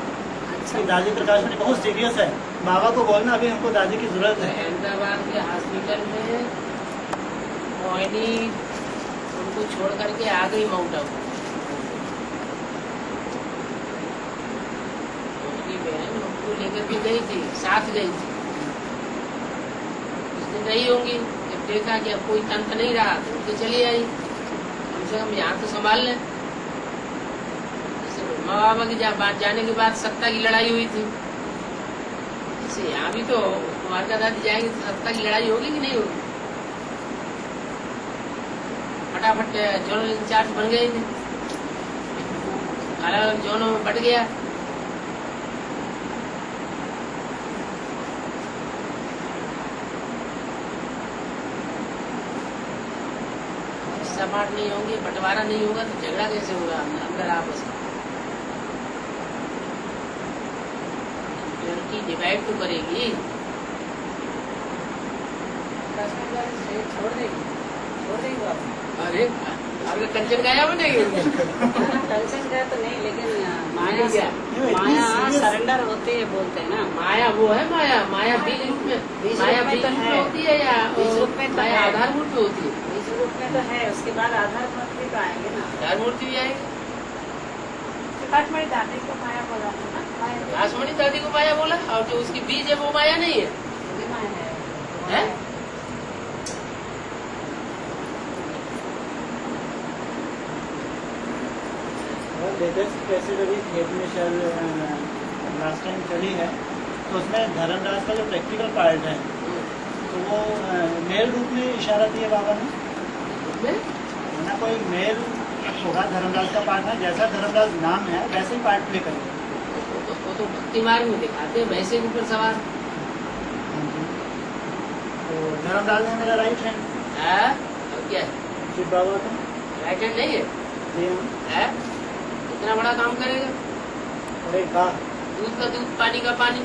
कि दादी प्रकाश में बहुत सीरियस है, बाबा को बोलना अभी हमको दादी की जरूरत है।
अहमदाबाद के हॉस्पिटल में मोहिनी उनको छोड़ करके आ गई माउंट आबू। मोहिनी बहन उनको लेकर के गई थी, साथ गई थी। नहीं होंगी, जब देखा कि अब कोई तंत्र नहीं रहा तो उनके चली आई। कम से कम यहाँ तो संभाल लें। जैसे माँ बाबा की जाने के बाद सत्ता की लड़ाई हुई थी, कैसे यहाँ भी तो द्वारका दादी जाएंगे तो सत्ता की लड़ाई होगी कि नहीं होगी? फटाफट जोनल इंचार्ज बन गए थे, अलग अलग जोनों में बट गया। समाट नहीं होंगे, बंटवारा नहीं होगा तो झगड़ा कैसे होगा अंदर आपस में? लड़की डिवाइड तो करेगी,
छोड़ देगी
अरे आपके कंचन गाया बनेगी।
कंचन गया तो नहीं, लेकिन माया सरेंडर होते है बोलते हैं ना।
माया वो है, माया बीज रूप में, माया बीज रूप में होती है या माया आधार मूर्ति होती है?
बीज रूप में तो है, उसके बाद आधार मूर्ति तो आएंगे ना,
आधार मूर्ति भी आएगी।
काठमणी दादी को माया बोला था ना,
काठमणी दादी को माया बोला, और जो उसकी बीज है वो माया नहीं है,
माया है।
लेटेस्ट कैसेट अभी खेत में शायद लास्ट टाइम चली है, तो उसमें धर्मराज का जो प्रैक्टिकल पार्ट है तो वो मेल रूप में इशारा दिया बाबा ने ना, कोई मेल होगा धर्मराज का पार्ट है, जैसा धर्मराज नाम है वैसे ही पार्ट प्ले करेगा।
वो तो भक्ति मार्ग में दिखाते हैं, वैसे के ऊपर सवार।
तो धर्मराज है मेरा राइट हैंड
है, और क्या है?
शिव बाबा का
राइट हैंड नहीं है?
जी
है, इतना बड़ा काम करेगा?
अरे कहा
दूध का दूध, पानी का पानी।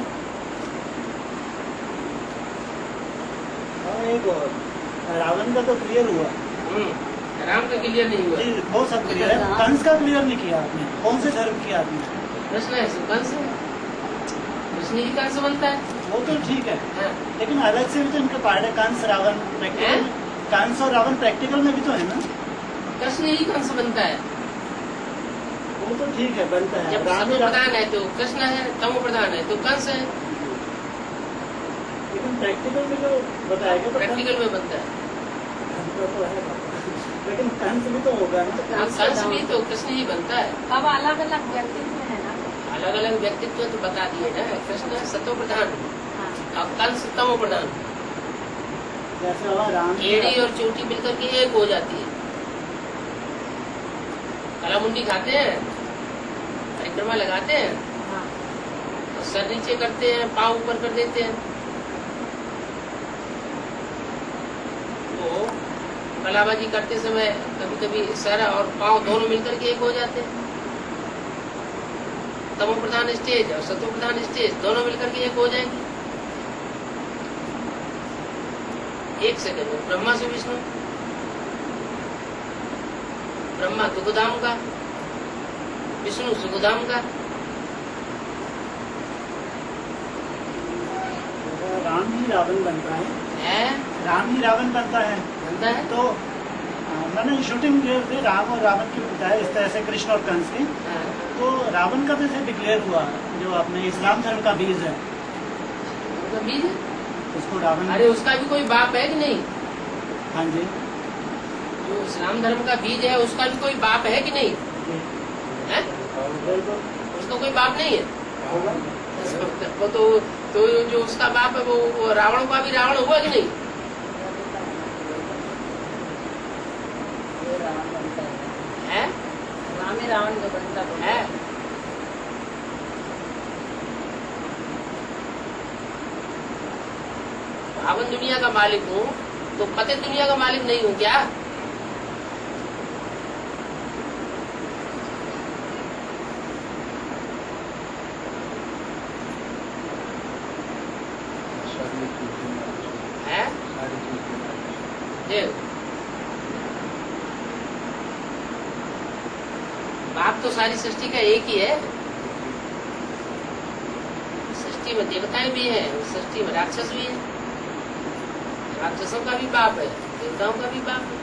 एक और रावण का तो क्लियर हुआ,
राम का क्लियर नहीं हुआ।
जी वो सब क्लियर है, कंस का क्लियर नहीं किया आपने, कौन से धर्म किया आपने?
कृष्ण है, कंस है, कृष्ण ही कंस बनता है।
वो तो ठीक है, लेकिन अलग से भी तो इनका पार्ट है, कंस रावण प्रैक्टिकल, कंस और रावण प्रैक्टिकल में भी तो है ना।
कृष्ण ही कंस बनता है,
वो तो ठीक है, बनता है।
जब सतो प्रधान है तो कृष्ण है, तमो प्रधान है तो कंस है।
लेकिन प्रैक्टिकल में जो बताएगा तो
प्रैक्टिकल में बनता है,
तो है, लेकिन कंस भी तो होगा ना।
कंस भी तो कृष्ण ही बनता है।
अब अलग अलग व्यक्तित्व है ना,
अलग अलग व्यक्तित्व तो बता दिए ना, कृष्ण सतो प्रधान और कंस तमो प्रधान।
जैसे राम
एड़ी और चोटी मिलकर के एक हो जाती है। काला मुंडी खाते हैं, परिक्रमा लगाते हैं, और सर नीचे करते हैं, पाँव ऊपर कर देते हैं, तो कलाबाजी करते समय कभी कभी सर और पाँव दोनों मिलकर के एक हो जाते हैं। तमो प्रधान स्टेज और सतो प्रधान स्टेज दोनों मिलकर के एक हो जाएंगे। एक सेकंड में ब्रह्मा से विष्णु, ब्रह्मा दुखधाम का, विष्णु सुखधाम का।
राम ही रावण बनता है, राम ही रावण बनता है तो मैंने शूटिंग जो राम और रावण की बताया इस तरह से, कृष्ण और कंस की, तो रावण का जैसे डिक्लेयर हुआ जो अपने इस्लाम धर्म का बीज है,
बीज
उसको रावण,
अरे उसका भी कोई बाप है कि नहीं?
हाँ जी,
जो इस्लाम धर्म का बीज है उसका भी कोई बाप है कि नहीं है? उसका कोई बाप नहीं है। वो तो जो उसका बाप है वो रावण का भी रावण हुआ कि नहीं? है
राम ही रावण जो बनता
है। रावण दुनिया का मालिक हूँ तो पतित दुनिया का मालिक नहीं हूँ क्या? है देव बाप तो सारी सृष्टि का एक ही है। सृष्टि में देवताएं भी हैं, सृष्टि में राक्षस भी है, राक्षसों का भी बाप है, देवताओं का भी बाप है।